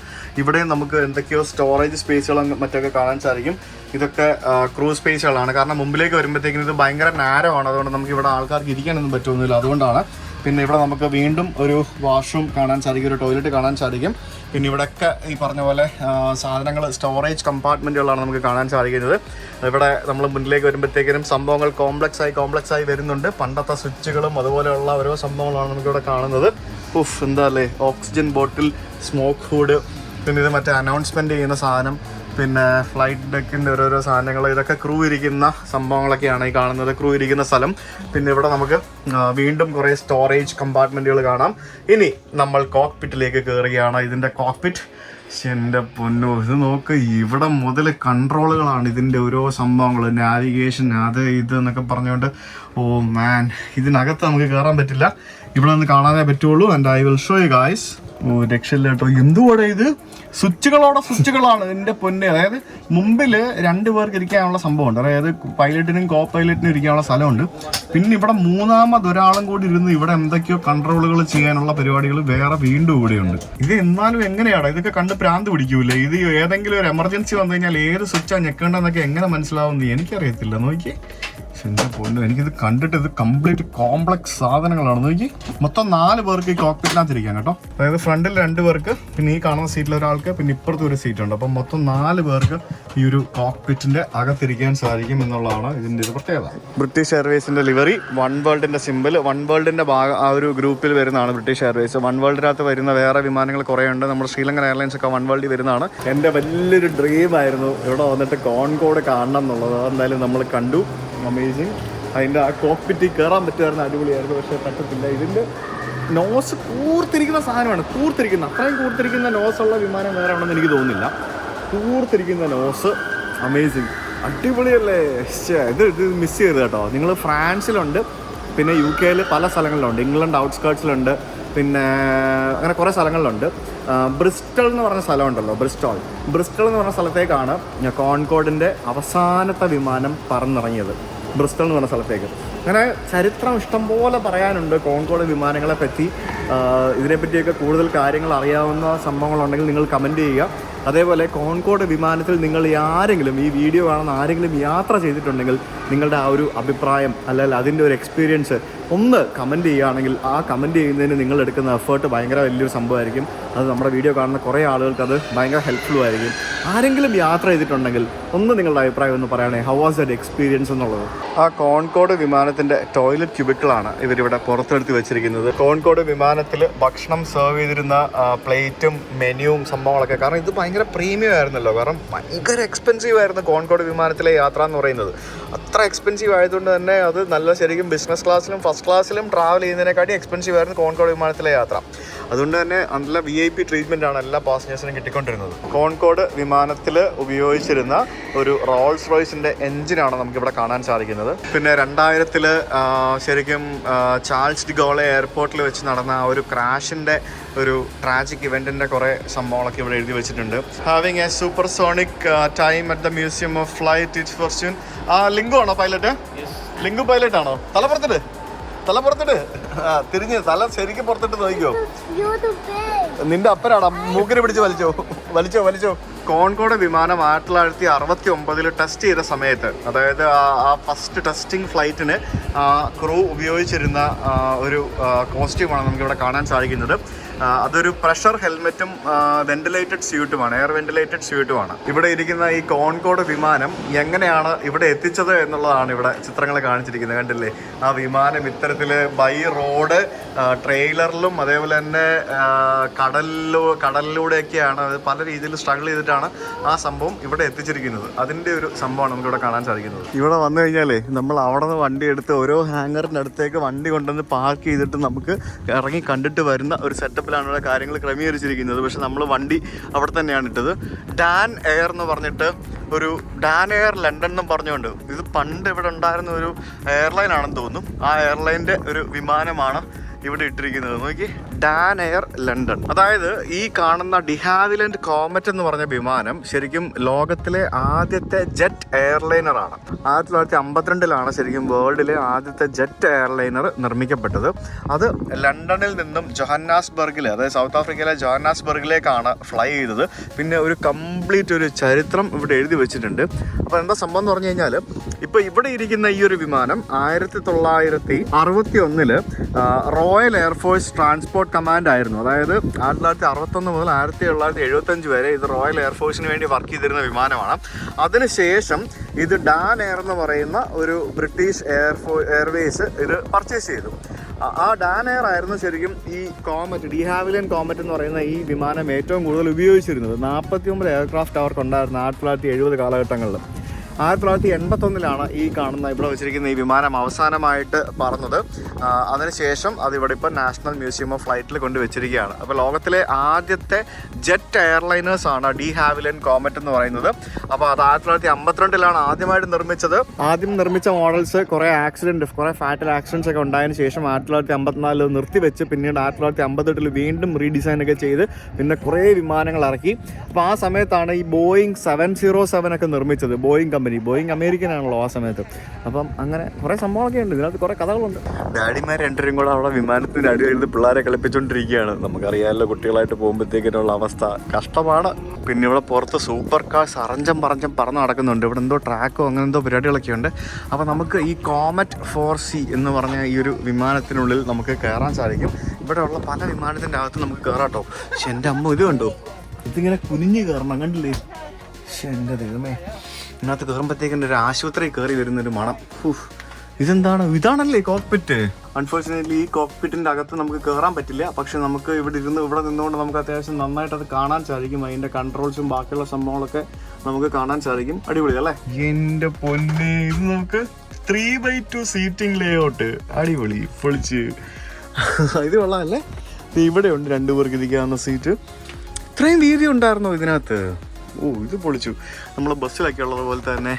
ഇവിടെയും നമുക്ക് എന്തൊക്കെയോ സ്റ്റോറേജ് സ്പേസുകളും മറ്റൊക്കെ കാണാൻ സാധിക്കും. ഇതൊക്കെ ക്രൂ സ്പേസുകളാണ്. കാരണം മുമ്പിലേക്ക് വരുമ്പോഴത്തേക്കിനും ഇത് ഭയങ്കര നാരോ ആണ്. അതുകൊണ്ട് നമുക്ക് ഇവിടെ ആൾക്കാർക്ക് ഇരിക്കാനൊന്നും പറ്റുമൊന്നുമില്ല. അതുകൊണ്ടാണ്. പിന്നെ ഇവിടെ നമുക്ക് വീണ്ടും ഒരു വാഷ്റൂം കാണാൻ സാധിക്കും, ഒരു ടോയ്ലറ്റ് കാണാൻ സാധിക്കും. പിന്നെ ഇവിടെയൊക്കെ ഈ പറഞ്ഞ പോലെ സാധനങ്ങൾ സ്റ്റോറേജ് കമ്പാർട്ട്മെൻറ്റുകളാണ് നമുക്ക് കാണാൻ സാധിക്കുന്നത്. ഇവിടെ നമ്മൾ മുന്നിലേക്ക് വരുമ്പോഴത്തേക്കിനും സംഭവങ്ങൾ കോംപ്ലക്സ് ആയി വരുന്നുണ്ട്. പണ്ടത്തെ സ്വിച്ചുകളും അതുപോലെയുള്ള ഓരോ സംഭവങ്ങളാണ് നമുക്കിവിടെ കാണുന്നത്. എന്താ അല്ലേ, ഓക്സിജൻ ബോട്ടിൽ, സ്മോക്ക് ഹൂഡ്, പിന്നെ ഇത് മറ്റേ അനൗൺസ്മെൻറ്റ് ചെയ്യുന്ന സാധനം, പിന്നെ ഫ്ലൈറ്റ് ഡെക്കിൻ്റെ ഓരോരോ സാധനങ്ങൾ, ഇതൊക്കെ ക്രൂ ഇരിക്കുന്ന സംഭവങ്ങളൊക്കെയാണ് ഈ കാണുന്നത്, ക്രൂ ഇരിക്കുന്ന സ്ഥലം. പിന്നെ ഇവിടെ നമുക്ക് വീണ്ടും കുറേ സ്റ്റോറേജ് കമ്പാർട്ട്മെൻറ്റുകൾ കാണാം. ഇനി നമ്മൾ കോക്പിറ്റിലേക്ക് കയറുകയാണ്. ഇതിൻ്റെ കോക്പിറ്റ് എൻ്റെ പൊന്നോ, ഇത് നോക്ക്, ഇവിടെ മുതൽ കൺട്രോളുകളാണ് ഇതിൻ്റെ ഓരോ സംഭവങ്ങൾ, നാവിഗേഷൻ, അത് ഇത് എന്നൊക്കെ പറഞ്ഞുകൊണ്ട്. ഓ മാൻ, ഇതിനകത്ത് നമുക്ക് കയറാൻ പറ്റില്ല, ഇവിടെ നിന്ന് കാണാനേ പറ്റുള്ളൂ. And I will show you guys. രക്ഷയില്ല കേട്ടോ. എന്തുകൂടെ ഇത് സ്വിച്ചുകളാണ് എൻ്റെ പൊന്നെ. അതായത് മുമ്പിൽ 2 പേർക്ക് ഇരിക്കാനുള്ള സംഭവമുണ്ട്, അതായത് പൈലറ്റിനും കോ പൈലറ്റിനും ഇരിക്കാനുള്ള സ്ഥലമുണ്ട്. പിന്നെ ഇവിടെ മൂന്നാമതൊരാളും കൂടി ഇരുന്ന് ഇവിടെ എന്തൊക്കെയോ കൺട്രോളുകൾ ചെയ്യാനുള്ള പരിപാടികൾ വേറെ വീണ്ടും ഇവിടെയുണ്ട്. ഇത് എന്നാലും എങ്ങനെയാണ് ഇതൊക്കെ കണ്ട് ഭ്രാന്ത് പിടിക്കൂലേ? ഇത് ഏതെങ്കിലും ഒരു എമർജൻസി വന്നു കഴിഞ്ഞാൽ ഏത് സ്വിച്ചാണ് ഞെക്കേണ്ടതെന്നൊക്കെ എങ്ങനെ മനസ്സിലാവുന്നത് എനിക്കറിയത്തില്ല. നോക്കി എൻ്റെ പൊന്നു, എനിക്കിത് കണ്ടിട്ട് ഇത് കംപ്ലീറ്റ് കോംപ്ലക്സ് സാധനങ്ങളാണ്. നോക്കി, മൊത്തം 4 പേർക്ക് ഈ കോക്പിറ്റിനകത്തിരിക്കാം കേട്ടോ. അതായത് ഫ്രണ്ടിൽ 2 പേർക്ക്, പിന്നെ ഈ കാണുന്ന സീറ്റിൽ ഒരാൾക്ക്, പിന്നെ ഇപ്പുറത്തും ഒരു സീറ്റുണ്ട്. അപ്പം മൊത്തം 4 പേർക്ക് ഈ ഒരു കോക്പിറ്റിൻ്റെ അകത്തിരിക്കാൻ സാധിക്കും എന്നുള്ളതാണ് ഇതിൻ്റെ ഒരു പ്രത്യേകത. ബ്രിട്ടീഷ് എയർവേസിൻ്റെ ലിവറി, വൺ വേൾഡിൻ്റെ സിമ്പിൾ, വൺ വേൾഡിൻ്റെ ആ ഒരു ഗ്രൂപ്പിൽ വരുന്നതാണ് ബ്രിട്ടീഷ് എയർവേസ്. വൺ വേൾഡിനകത്ത് വരുന്ന വേറെ വിമാനങ്ങൾ കുറേ ഉണ്ട്. നമ്മുടെ ശ്രീലങ്കൻ എയർലൈൻസ് ഒക്കെ വൺ വേൾഡിൽ വരുന്നതാണ്. എൻ്റെ വലിയൊരു ഡ്രീമായിരുന്നു ഇവിടെ വന്നിട്ട് കോൺകോഡ് കാണണം എന്നുള്ളത്. എന്തായാലും നമ്മൾ കണ്ടു, അമേസിങ്. അതിൻ്റെ ആ കോക്പിറ്റിൽ കയറാൻ പറ്റുമായിരുന്നു, അടിപൊളിയായിരുന്നു. പക്ഷേ പറ്റത്തില്ല. ഇതിൻ്റെ നോസ് കൂർത്തിരിക്കുന്ന സാധനമാണ്, അത്രയും കൂർത്തിരിക്കുന്ന നോസുള്ള വിമാനം വേറെ ഉണ്ടെന്ന് എനിക്ക് തോന്നുന്നില്ല. കൂർത്തിരിക്കുന്ന നോസ്, അമേസിങ്, അടിപൊളിയല്ലേ. ഇത് മിസ് ചെയ്ത് കേട്ടോ. നിങ്ങൾ ഫ്രാൻസിലുണ്ട്, പിന്നെ UK പല സ്ഥലങ്ങളിലുണ്ട്, ഇംഗ്ലണ്ട് ഔട്ട്സ്കേർട്സിലുണ്ട്, പിന്നെ അങ്ങനെ കുറേ സ്ഥലങ്ങളിലുണ്ട്. ബ്രിസ്റ്റൾ എന്ന് പറഞ്ഞ സ്ഥലമുണ്ടല്ലോ, ബ്രിസ്റ്റൾ എന്ന് പറഞ്ഞ സ്ഥലത്തേക്കാണ് കോൺകോഡിൻ്റെ അവസാനത്തെ വിമാനം പറന്നിറങ്ങിയത്. ബ്രിസ്റ്റൾ എന്ന് പറഞ്ഞ സ്ഥലത്തേക്ക്. അങ്ങനെ ചരിത്രം ഇഷ്ടംപോലെ പറയാനുണ്ട് കോൺകോഡ് വിമാനങ്ങളെ പറ്റി. ഇതിനെപ്പറ്റിയൊക്കെ കൂടുതൽ കാര്യങ്ങൾ അറിയാവുന്ന സംഭവങ്ങളുണ്ടെങ്കിൽ നിങ്ങൾ കമൻറ്റ് ചെയ്യുക. അതേപോലെ കോൺകോഡ് വിമാനത്തിൽ നിങ്ങൾ ആരെങ്കിലും, ഈ വീഡിയോ കാണുന്ന ആരെങ്കിലും യാത്ര ചെയ്തിട്ടുണ്ടെങ്കിൽ നിങ്ങളുടെ ആ ഒരു അഭിപ്രായം അല്ലെങ്കിൽ അതിൻ്റെ ഒരു എക്സ്പീരിയൻസ് ഒന്ന് കമൻറ്റ് ചെയ്യുകയാണെങ്കിൽ ആ കമൻറ്റ് ചെയ്യുന്നതിന് നിങ്ങൾ എടുക്കുന്ന എഫേർട്ട് ഭയങ്കര വലിയൊരു സംഭവമായിരിക്കും. അത് നമ്മുടെ വീഡിയോ കാണുന്ന കുറേ ആളുകൾക്ക് അത് ഭയങ്കര ഹെൽപ്ഫുള്ളും ആയിരിക്കും. ആരെങ്കിലും യാത്ര ചെയ്തിട്ടുണ്ടെങ്കിൽ ഒന്ന് നിങ്ങളുടെ അഭിപ്രായം ഒന്ന് പറയണേ, ഹൗ വാസ് ദാറ്റ് എക്സ്പീരിയൻസ് എന്നുള്ളത്. ആ കോൺകോഡ് വിമാനത്തിൻ്റെ ടോയ്ലറ്റ് ക്യൂബിക്കിളാണ് ഇവരിവിടെ പുറത്തെടുത്ത് വെച്ചിരിക്കുന്നത്. കോൺകോഡ് വിമാനത്തിൽ ഭക്ഷണം സെർവ് ചെയ്തിരുന്ന പ്ലേറ്റും മെനുവും സംഭവങ്ങളൊക്കെ, കാരണം ഇത് ഭയങ്കര പ്രീമിയം ആയിരുന്നല്ലോ. കാരണം ഭയങ്കര എക്സ്പെൻസീവ് ആയിരുന്നു കോൺകോഡ് വിമാനത്തിലെ യാത്ര എന്ന് പറയുന്നത്. അത്ര എക്സ്പെൻസീവ് ആയതുകൊണ്ട് തന്നെ അത് നല്ല ശരിക്കും ബിസിനസ് ക്ലാസ്സിലും ഫസ്റ്റ് ക്ലാസ്സിലും ട്രാവൽ ചെയ്യുന്നതിനെക്കാട്ടി എക്സ്പെൻസീവ് ആയിരുന്നു കോൺകോഡ് വിമാനത്തിലെ യാത്ര. അതുകൊണ്ട് തന്നെ നല്ല VIP ട്രീറ്റ്മെൻ്റ് ആണ് എല്ലാ പാസഞ്ചേഴ്സിനും കിട്ടിക്കൊണ്ടിരുന്നത്. കോൺകോഡ് വിമാനത്തിൽ ഉപയോഗിച്ചിരുന്ന ഒരു റോൾസ് റോയ്സിൻ്റെ എഞ്ചിനാണ് നമുക്കിവിടെ കാണാൻ സാധിക്കുന്നത്. പിന്നെ 2000-ൽ ശരിക്കും ചാൾസ് ഡി ഗോളെ എയർപോർട്ടിൽ വെച്ച് നടന്ന ആ ഒരു ക്രാഷിൻ്റെ ഒരു ട്രാജിക് ഇവൻറ്റിൻ്റെ കുറേ സംഭവങ്ങളൊക്കെ ഇവിടെ എഴുതി വെച്ചിട്ടുണ്ട്. Having A supersonic time at the museum of flight it's Fortune. Link ആണോ പൈലറ്റ്? ലിങ്കു പൈലറ്റ് ആണോ? തല പുറത്തിട്ട് തിരിഞ്ഞ് തല ശരിക്കും പുറത്തിട്ട് നോക്കിക്കോ. നിന്റെ അപ്പനാടാ മൂക്കിനെ പിടിച്ച് വലിച്ചോ. കോൺകോഡ് വിമാനം 1969 ടെസ്റ്റ് ചെയ്ത സമയത്ത്, അതായത് ആ ഫസ്റ്റ് ടെസ്റ്റിംഗ് ഫ്ലൈറ്റിന് ക്രൂ ഉപയോഗിച്ചിരുന്ന ഒരു കോസ്റ്റ്യൂമാണ് നമുക്കിവിടെ കാണാൻ സാധിക്കുന്നത്. അതൊരു പ്രഷർ ഹെൽമെറ്റും വെന്റിലേറ്റഡ് സ്യൂട്ടുമാണ്, എയർ വെന്റിലേറ്റഡ് സ്യൂട്ടുമാണ്. ഇവിടെ ഇരിക്കുന്ന ഈ കോൺകോഡ് വിമാനം എങ്ങനെയാണ് ഇവിടെ എത്തിച്ചത് എന്നുള്ളതാണ് ഇവിടെ ചിത്രങ്ങൾ കാണിച്ചിരിക്കുന്നത്. കണ്ടില്ലേ, ആ വിമാനം ഇത്തരത്തിൽ ബൈ റോഡ്, ട്രെയിലറിലും അതേപോലെ തന്നെ കടലിലൂടെയൊക്കെയാണ് അത് പല രീതിയിൽ സ്ട്രഗിൾ ചെയ്തിട്ടാണ് ആ സംഭവം ഇവിടെ എത്തിച്ചിരിക്കുന്നത്. അതിൻ്റെ ഒരു സംഭവമാണ് നമുക്കിവിടെ കാണാൻ സാധിക്കുന്നത്. ഇവിടെ വന്നു കഴിഞ്ഞാലേ നമ്മൾ അവിടെ നിന്ന് വണ്ടി എടുത്ത് ഓരോ ഹാങ്ങറിൻ്റെ അടുത്തേക്ക് വണ്ടി കൊണ്ടുവന്ന് പാർക്ക് ചെയ്തിട്ട് നമുക്ക് ഇറങ്ങി കണ്ടിട്ട് വരുന്ന ഒരു സെറ്റപ്പിലാണ് ഇവിടെ കാര്യങ്ങൾ ക്രമീകരിച്ചിരിക്കുന്നത്. പക്ഷെ നമ്മൾ വണ്ടി അവിടെ തന്നെയാണ് ഇട്ടത്. ഡാൻ എയർ എന്ന് പറഞ്ഞിട്ട് ഒരു ഡാൻ എയർ ലണ്ടൻ എന്നും പറഞ്ഞുകൊണ്ട്, ഇത് പണ്ട് ഇവിടെ ഉണ്ടായിരുന്ന ഒരു എയർലൈൻ ആണെന്ന് തോന്നുന്നു. ആ എയർലൈൻ്റെ ഒരു വിമാനമാണ് ഇവിടെ ഇട്ടിരിക്കുന്നത്. നോക്കി, ഡാൻ എയർ ലണ്ടൻ. അതായത് ഈ കാണുന്ന ഡിഹാവിലൻഡ് കോമറ്റ് എന്ന് പറഞ്ഞ വിമാനം ശരിക്കും ലോകത്തിലെ ആദ്യത്തെ ജെറ്റ് എയർലൈനറാണ്. 1952 ശരിക്കും വേൾഡിലെ ആദ്യത്തെ ജെറ്റ് എയർലൈനർ നിർമ്മിക്കപ്പെട്ടത്. അത് ലണ്ടനിൽ നിന്നും ജോഹന്നാസ്ബർഗിൽ, അതായത് സൗത്ത് ആഫ്രിക്കയിലെ ജോഹന്നാസ്ബർഗിലേക്കാണ് ഫ്ലൈ ചെയ്തത്. പിന്നെ ഒരു കംപ്ലീറ്റ് ഒരു ചരിത്രം ഇവിടെ എഴുതി വെച്ചിട്ടുണ്ട്. അപ്പോൾ എന്താ സംഭവം എന്ന് പറഞ്ഞു കഴിഞ്ഞാൽ, ഇപ്പോൾ ഇവിടെ ഇരിക്കുന്ന ഈ ഒരു വിമാനം 1961 റോയൽ എയർഫോഴ്സ് ട്രാൻസ്പോർട്ട് കമാൻഡ് ആയിരുന്നു. അതായത് 1961 മുതൽ 1975 വരെ ഇത് റോയൽ എയർഫോഴ്സിന് വേണ്ടി വർക്ക് ചെയ്തിരുന്ന വിമാനമാണ്. അതിനുശേഷം ഇത് ഡാൻ എയർ എന്ന് പറയുന്ന ഒരു ബ്രിട്ടീഷ് എയർവേസ് ഇത് പർച്ചേസ് ചെയ്തു. ആ ഡാൻ എയർ ആയിരുന്നു ശരിക്കും ഈ കോമറ്റ്, ഡിഹാവിലൻ കോമറ്റ് എന്ന് പറയുന്ന ഈ വിമാനം ഏറ്റവും കൂടുതൽ ഉപയോഗിച്ചിരുന്നത്. 49 എയർക്രാഫ്റ്റ് അവർക്കുണ്ടായിരുന്നു 1970 കാലഘട്ടങ്ങളിൽ. 1981 ഈ കാണുന്ന ഇവിടെ വെച്ചിരിക്കുന്ന ഈ വിമാനം അവസാനമായിട്ട് പറന്നത്. അതിനുശേഷം അതിവിടെ ഇപ്പോൾ നാഷണൽ മ്യൂസിയം ഓഫ് ഫ്ലൈറ്റിൽ കൊണ്ടുവച്ചിരിക്കുകയാണ്. അപ്പോൾ ലോകത്തിലെ ആദ്യത്തെ ജെറ്റ് എയർലൈനേഴ്സാണ് ഡിഹാവിലൻ കോമറ്റ് എന്ന് പറയുന്നത്. അപ്പോൾ അത് 1952 ആദ്യമായിട്ട് നിർമ്മിച്ചത്. ആദ്യം നിർമ്മിച്ച മോഡൽസ് കുറേ ഫാറ്റൽ ആക്സിഡൻസ് ഒക്കെ ഉണ്ടായതിനു ശേഷം 1954 നിർത്തിവെച്ച് പിന്നീട് 1958 വീണ്ടും റീഡിസൈനൊക്കെ ചെയ്ത് പിന്നെ കുറേ വിമാനങ്ങൾ ഇറക്കി. അപ്പോൾ ആ സമയത്താണ് ഈ ബോയിങ് 707 ഒക്കെ നിർമ്മിച്ചത്. ബോയിങ് അമേരിക്കൻ ആണല്ലോ ആ സമയത്ത്. അപ്പം അങ്ങനെ കുറേ സംഭവങ്ങളൊക്കെ ഉണ്ട്, ഇതിനകത്ത് കുറേ കഥകളുണ്ട്. ഡാഡിമാർ രണ്ടുപേരും കൂടെ അവിടെ വിമാനത്തിൻ്റെ അടിയിൽ പിള്ളേരെ കളിപ്പിച്ചുകൊണ്ടിരിക്കുകയാണ്. നമുക്കറിയാമല്ലോ കുട്ടികളായിട്ട് പോകുമ്പോഴത്തേക്കിനുള്ള അവസ്ഥ കഷ്ടമാണ്. പിന്നെ ഇവിടെ പുറത്ത് സൂപ്പർ കാർസ് അറഞ്ചം പറന്ന് നടക്കുന്നുണ്ട്. ഇവിടെ എന്തോ ട്രാക്കോ അങ്ങനെ എന്തോ പരിപാടികളൊക്കെ ഉണ്ട്. അപ്പോൾ നമുക്ക് ഈ കോമറ്റ് 4C എന്ന് പറഞ്ഞ ഈ ഒരു വിമാനത്തിനുള്ളിൽ നമുക്ക് കയറാൻ സാധിക്കും. ഇവിടെയുള്ള പല വിമാനത്തിൻ്റെ അകത്ത് നമുക്ക് കയറാട്ടോ. പക്ഷെ എൻ്റെ അമ്മ ഇത് കണ്ടോ, ഇതിങ്ങനെ കുനിഞ്ഞ് കയറണം, കണ്ടില്ലേ? പക്ഷെ എൻ്റെ ദൈവമേ, ഇതിനകത്ത് കയറുമ്പോഴത്തേക്കിൻ്റെ ഒരു ആശുപത്രി കയറി വരുന്നൊരു മണം. ഇതാണല്ലേ കോക്പിറ്റ്. അൺഫോർച്ചുനേറ്റ്ലി ഈ കോക്പിറ്റിൻ്റെ അകത്ത് നമുക്ക് കയറാൻ പറ്റില്ല. പക്ഷെ നമുക്ക് ഇവിടെ നിന്നുകൊണ്ട് നമുക്ക് അത്യാവശ്യം നന്നായിട്ട് അത് കാണാൻ സാധിക്കും. അതിൻ്റെ കൺട്രോൾസും ബാക്കിയുള്ള സംഭവങ്ങളൊക്കെ നമുക്ക് കാണാൻ സാധിക്കും. അടിപൊളി അല്ലേ? എൻ്റെ പൊന്നെ, ഇത് നമുക്ക് 3x2 സീറ്റിംഗ് ലേഔട്ട്. അടിപൊളി, പൊളിച്ച്. ഇത് കൊള്ളാമല്ലേ? ഇവിടെ ഉണ്ട് 2 പേർക്ക് ഇരിക്കാവുന്ന സീറ്റ്. ഇത്രയും വീതി ഉണ്ടായിരുന്നോ ഇതിനകത്ത്? ഇത് പൊളിച്ചു. നമ്മൾ ബസ്സിലൊക്കെ ഉള്ളതുപോലെ തന്നെ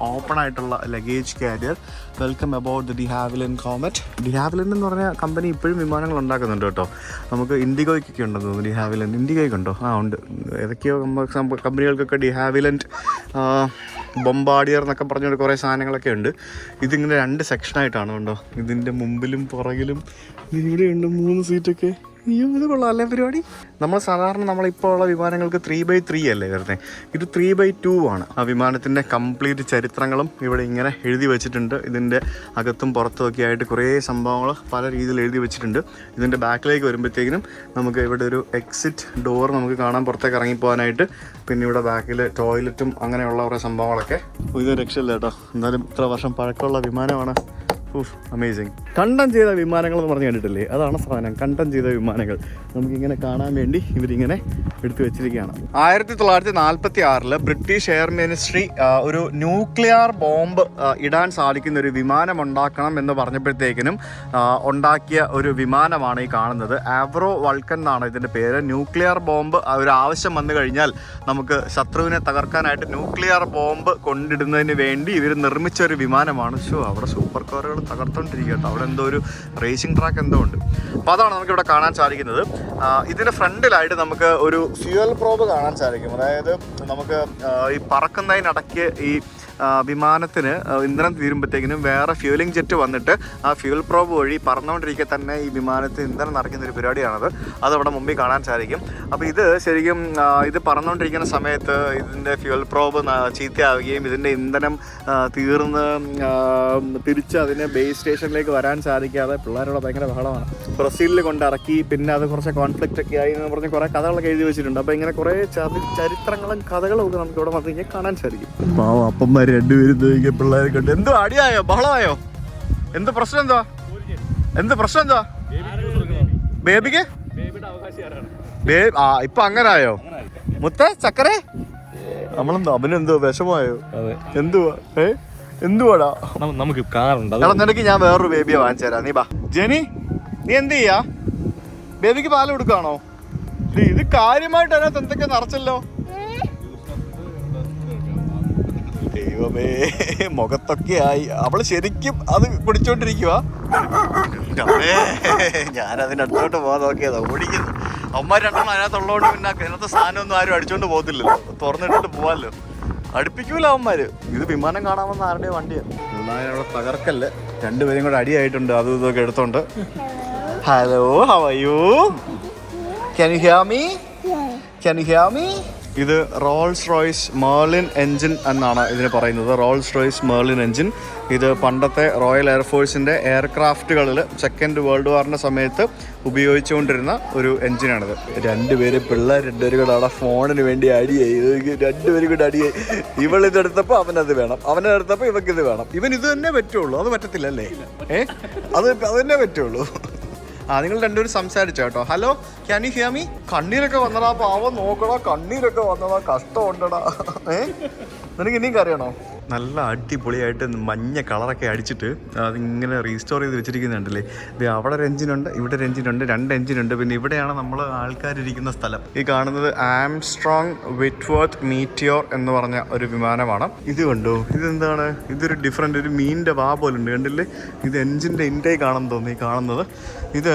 ഓപ്പൺ ആയിട്ടുള്ള luggage carrier. Welcome about the de Havilland Comet. De Havilland എന്ന് പറഞ്ഞ കമ്പനി ഇപ്പോഴും വിമാനങ്ങൾ ഉണ്ടാക്കുന്നുണ്ട് കേട്ടോ. നമുക്ക് ഇൻഡിഗോയ്ക്കൊക്കെ ഉണ്ടെന്ന് തോന്നുന്നു. ഡിഹാവിലൻ ഇൻഡിഗോയ്ക്കുണ്ടോ? ഉണ്ട്. ഏതൊക്കെയോ കമ്പനികൾക്കൊക്കെ ഡിഹാവിലൻറ്റ് ബൊമ്പാഡിയർ എന്നൊക്കെ പറഞ്ഞുകൊണ്ട് കുറേ സാധനങ്ങളൊക്കെ ഉണ്ട്. ഇതിങ്ങനെ 2 സെക്ഷനായിട്ടാണ് കേട്ടോ. ഇതിൻ്റെ മുമ്പിലും പുറകിലും ഇവിടെയുണ്ട് 3 സീറ്റൊക്കെ. ഇത് കൊള്ളാമല്ലേ പരിപാടി? നമ്മളിപ്പോൾ ഉള്ള വിമാനങ്ങൾക്ക് 3x3 അല്ലേ വരുന്നത്. ഇത് 3x2 ആണ്. ആ വിമാനത്തിൻ്റെ കംപ്ലീറ്റ് ചരിത്രങ്ങളും ഇവിടെ ഇങ്ങനെ എഴുതി വെച്ചിട്ടുണ്ട്. ഇതിൻ്റെ അകത്തും പുറത്തുമൊക്കെ ആയിട്ട് കുറേ സംഭവങ്ങൾ പല രീതിയിൽ എഴുതി വെച്ചിട്ടുണ്ട്. ഇതിൻ്റെ ബാക്കിലേക്ക് വരുമ്പോഴത്തേക്കിനും നമുക്ക് ഇവിടെ ഒരു എക്സിറ്റ് ഡോർ നമുക്ക് കാണാൻ, പുറത്തേക്ക് ഇറങ്ങിപ്പോകാനായിട്ട്. പിന്നെ ഇവിടെ ബാക്കിൽ ടോയ്ലറ്റും അങ്ങനെയുള്ള കുറേ സംഭവങ്ങളൊക്കെ. ഇത് രക്ഷയില്ല കേട്ടോ. എന്നാലും ഇത്ര വർഷം പഴക്കമുള്ള വിമാനമാണ്. അമേസിങ്. കണ്ടം ചെയ്ത വിമാനങ്ങൾ എന്ന് പറഞ്ഞ് കണ്ടിട്ടില്ലേ, അതാണ് സാധനം. കണ്ടം ചെയ്ത വിമാനങ്ങൾ നമുക്കിങ്ങനെ കാണാൻ വേണ്ടി ഇവരിങ്ങനെ എടുത്തു വെച്ചിരിക്കുകയാണ്. 1946 ബ്രിട്ടീഷ് എയർ മിനിസ്ട്രി ഒരു ന്യൂക്ലിയർ ബോംബ് ഇടാൻ സാധിക്കുന്ന ഒരു വിമാനം ഉണ്ടാക്കണം എന്ന് പറഞ്ഞപ്പോഴത്തേക്കിനും ഉണ്ടാക്കിയ ഒരു വിമാനമാണ് ഈ കാണുന്നത്. ആവ്രോ വൾക്കൻ എന്നാണ് ഇതിൻ്റെ പേര്. ന്യൂക്ലിയർ ബോംബ് ഒരു ആവശ്യം വന്നു കഴിഞ്ഞാൽ നമുക്ക് ശത്രുവിനെ തകർക്കാനായിട്ട് ന്യൂക്ലിയർ ബോംബ് കൊണ്ടിടുന്നതിന് വേണ്ടി ഇവർ നിർമ്മിച്ച ഒരു വിമാനമാണ്. അവിടെ സൂപ്പർ കാറുകൾ തകർത്തോണ്ടിരിക്കുക കേട്ടോ. അവിടെ എന്തോ ഒരു റേസിംഗ് ട്രാക്ക് എന്തോ ഉണ്ട്. അപ്പോൾ അതാണ് നമുക്കിവിടെ കാണാൻ സാധിക്കുന്നത്. ഇതിന് ഫ്രണ്ടിലായിട്ട് നമുക്ക് ഒരു ഫ്യൂവൽ പ്രോബ് കാണാൻ സാധിക്കും. അതായത് നമുക്ക് ഈ പറക്കുന്നതിനിടയ്ക്ക് ഈ വിമാനത്തിന് ഇന്ധനം തീരുമ്പോഴത്തേക്കിനും വേറെ ഫ്യൂലിംഗ് ജെറ്റ് വന്നിട്ട് ആ ഫ്യൂൽ പ്രോബ് വഴി പറന്നുകൊണ്ടിരിക്കെ തന്നെ ഈ വിമാനത്തിൽ ഇന്ധനം നിറയ്ക്കുന്ന ഒരു പരിപാടിയാണത്. അതവിടെ മുമ്പിൽ കാണാൻ സാധിക്കും. അപ്പോൾ ഇത് ശരിക്കും ഇത് പറന്നുകൊണ്ടിരിക്കുന്ന സമയത്ത് ഇതിൻ്റെ ഫ്യൂൽ പ്രോബ് ചീത്തയാവുകയും ഇതിൻ്റെ ഇന്ധനം തീർന്ന് തിരിച്ച് അതിന് ബേസ് സ്റ്റേഷനിലേക്ക് വരാൻ സാധിക്കാതെ പിള്ളേരുടെ ഭയങ്കര ബഹളമാണ്. ബ്രസീലിൽ കൊണ്ടിറക്കി, പിന്നെ അത് കുറച്ച് കോൺഫ്ലിക്റ്റ് ഒക്കെ ആയി എന്ന് പറഞ്ഞ് കുറേ കഥകളൊക്കെ എഴുതി വെച്ചിട്ടുണ്ട്. അപ്പോൾ ഇങ്ങനെ കുറേ ചരിത്രങ്ങളും കഥകളും ഒക്കെ നമുക്ക് ഇവിടെ വന്നു കഴിഞ്ഞാൽ കാണാൻ സാധിക്കും. പാവം അപ്പന്മാർ രണ്ടുപേരും പിള്ളേരെ കണ്ട് എന്തോ അടിയായോ ബഹളമായോ? എന്ത് പ്രശ്നം എന്താ ബേബിക്ക്? ഇപ്പൊ അങ്ങനായോ മുത്ത ചക്കരെ? നമ്മളെന്തോ അവനെന്തോ വിഷമായോ? എന്തുവാടാ? നമുക്ക് നിനക്ക് ഞാൻ വേറൊരു ബേബിയെ വാങ്ങിച്ചു തരാം. നീ ബാ ജെനി, നീ എന്ത് ചെയ്യാ? ബേബിക്ക് പാല് കൊടുക്കാണോ? ഇത് കാര്യമായിട്ട് അതിനകത്ത് എന്തൊക്കെ നിറച്ചല്ലോ. ദൈവമേ, മുഖത്തൊക്കെ ആയി. അവള് ശരിക്കും അത് കുടിച്ചോണ്ടിരിക്കുക. ഞാനതിനടുത്തോട്ട് പോകാൻ നോക്കിയതാ, ഓടിക്കുന്നു. അമ്മമാർ രണ്ടെണ്ണം അതിനകത്തുള്ളതുകൊണ്ട് പിന്നെ അതിനകത്ത് സാധനമൊന്നും ആരും അടിച്ചോണ്ട് പോകത്തില്ലല്ലോ, തുറന്നിട്ടിട്ട് പോവാല്ലോ. അടുപ്പിക്കൂല അവന്മാര്. ഇത് വിമാനം കാണാമെന്ന് ആരുടെയും വണ്ടിയാണ്. അവിടെ തകർക്കല്ലേ, രണ്ടുപേരും കൂടെ അടിയായിട്ടുണ്ട്. അതും ഇതൊക്കെ എടുത്തോണ്ട്. Hello, how are you? Can you hear me? ഇത് റോൾസ് റോയ്സ് മേർലിൻ എൻജിൻ എന്നാണ് ഇതിന് പറയുന്നത്. Rolls Royce Merlin engine. ഇത് പണ്ടത്തെ റോയൽ എയർഫോഴ്സിൻ്റെ എയർക്രാഫ്റ്റുകളിൽ സെക്കൻഡ് വേൾഡ് വാറിൻ്റെ സമയത്ത് ഉപയോഗിച്ചുകൊണ്ടിരുന്ന ഒരു എൻജിനാണിത്. രണ്ടുപേരും കൂടെ അവിടെ ഫോണിന് വേണ്ടി അടിയായി. രണ്ടുപേരും കൂടെ അടിയായി. ഇവളിതെടുത്തപ്പോൾ അവനത് വേണം, അവനെടുത്തപ്പോൾ ഇവക്കിത് വേണം. ഇവൻ ഇത് തന്നെ പറ്റുള്ളൂ, അത് പറ്റത്തില്ലല്ലേ? അത് തന്നെ പറ്റുള്ളൂ. നിങ്ങൾ രണ്ടുപേരും സംസാരിച്ചോ കേട്ടോ. Hello, can you hear me? കണ്ണീരൊക്കെ വന്നടാ, പാവം നോക്കടാ, കണ്ണീരൊക്കെ വന്നടാ, കഷ്ടമുണ്ടടാ. നിനക്ക് ഇനിയും കറിയണോ? നല്ല അടിപൊളിയായിട്ട് മഞ്ഞ കളറൊക്കെ അടിച്ചിട്ട് അതിങ്ങനെ റീസ്റ്റോർ ചെയ്ത് വെച്ചിരിക്കുന്നുണ്ടല്ലേ. അവിടെ ഒരു എഞ്ചിനുണ്ട്, ഇവിടെ ഒരു എഞ്ചിനുണ്ട്, 2 എഞ്ചിനുണ്ട്. പിന്നെ ഇവിടെയാണ് നമ്മൾ ആൾക്കാരിരിക്കുന്ന സ്ഥലം. ഈ കാണുന്നത് ആംസ്ട്രോങ് വിറ്റ്വർത്ത് മീറ്റിയോർ എന്ന് പറഞ്ഞ ഒരു വിമാനമാണ്. ഇത് കണ്ടോ, ഇതെന്താണ്? ഇതൊരു ഡിഫറെൻ്റ്, ഒരു മീനിൻ്റെ വാ പോലുണ്ട്, കണ്ടില്ലേ? ഇത് എഞ്ചിൻ്റെ ഇൻടേക്ക് ആണെന്ന് തോന്നി കാണുന്നത്. ഇത്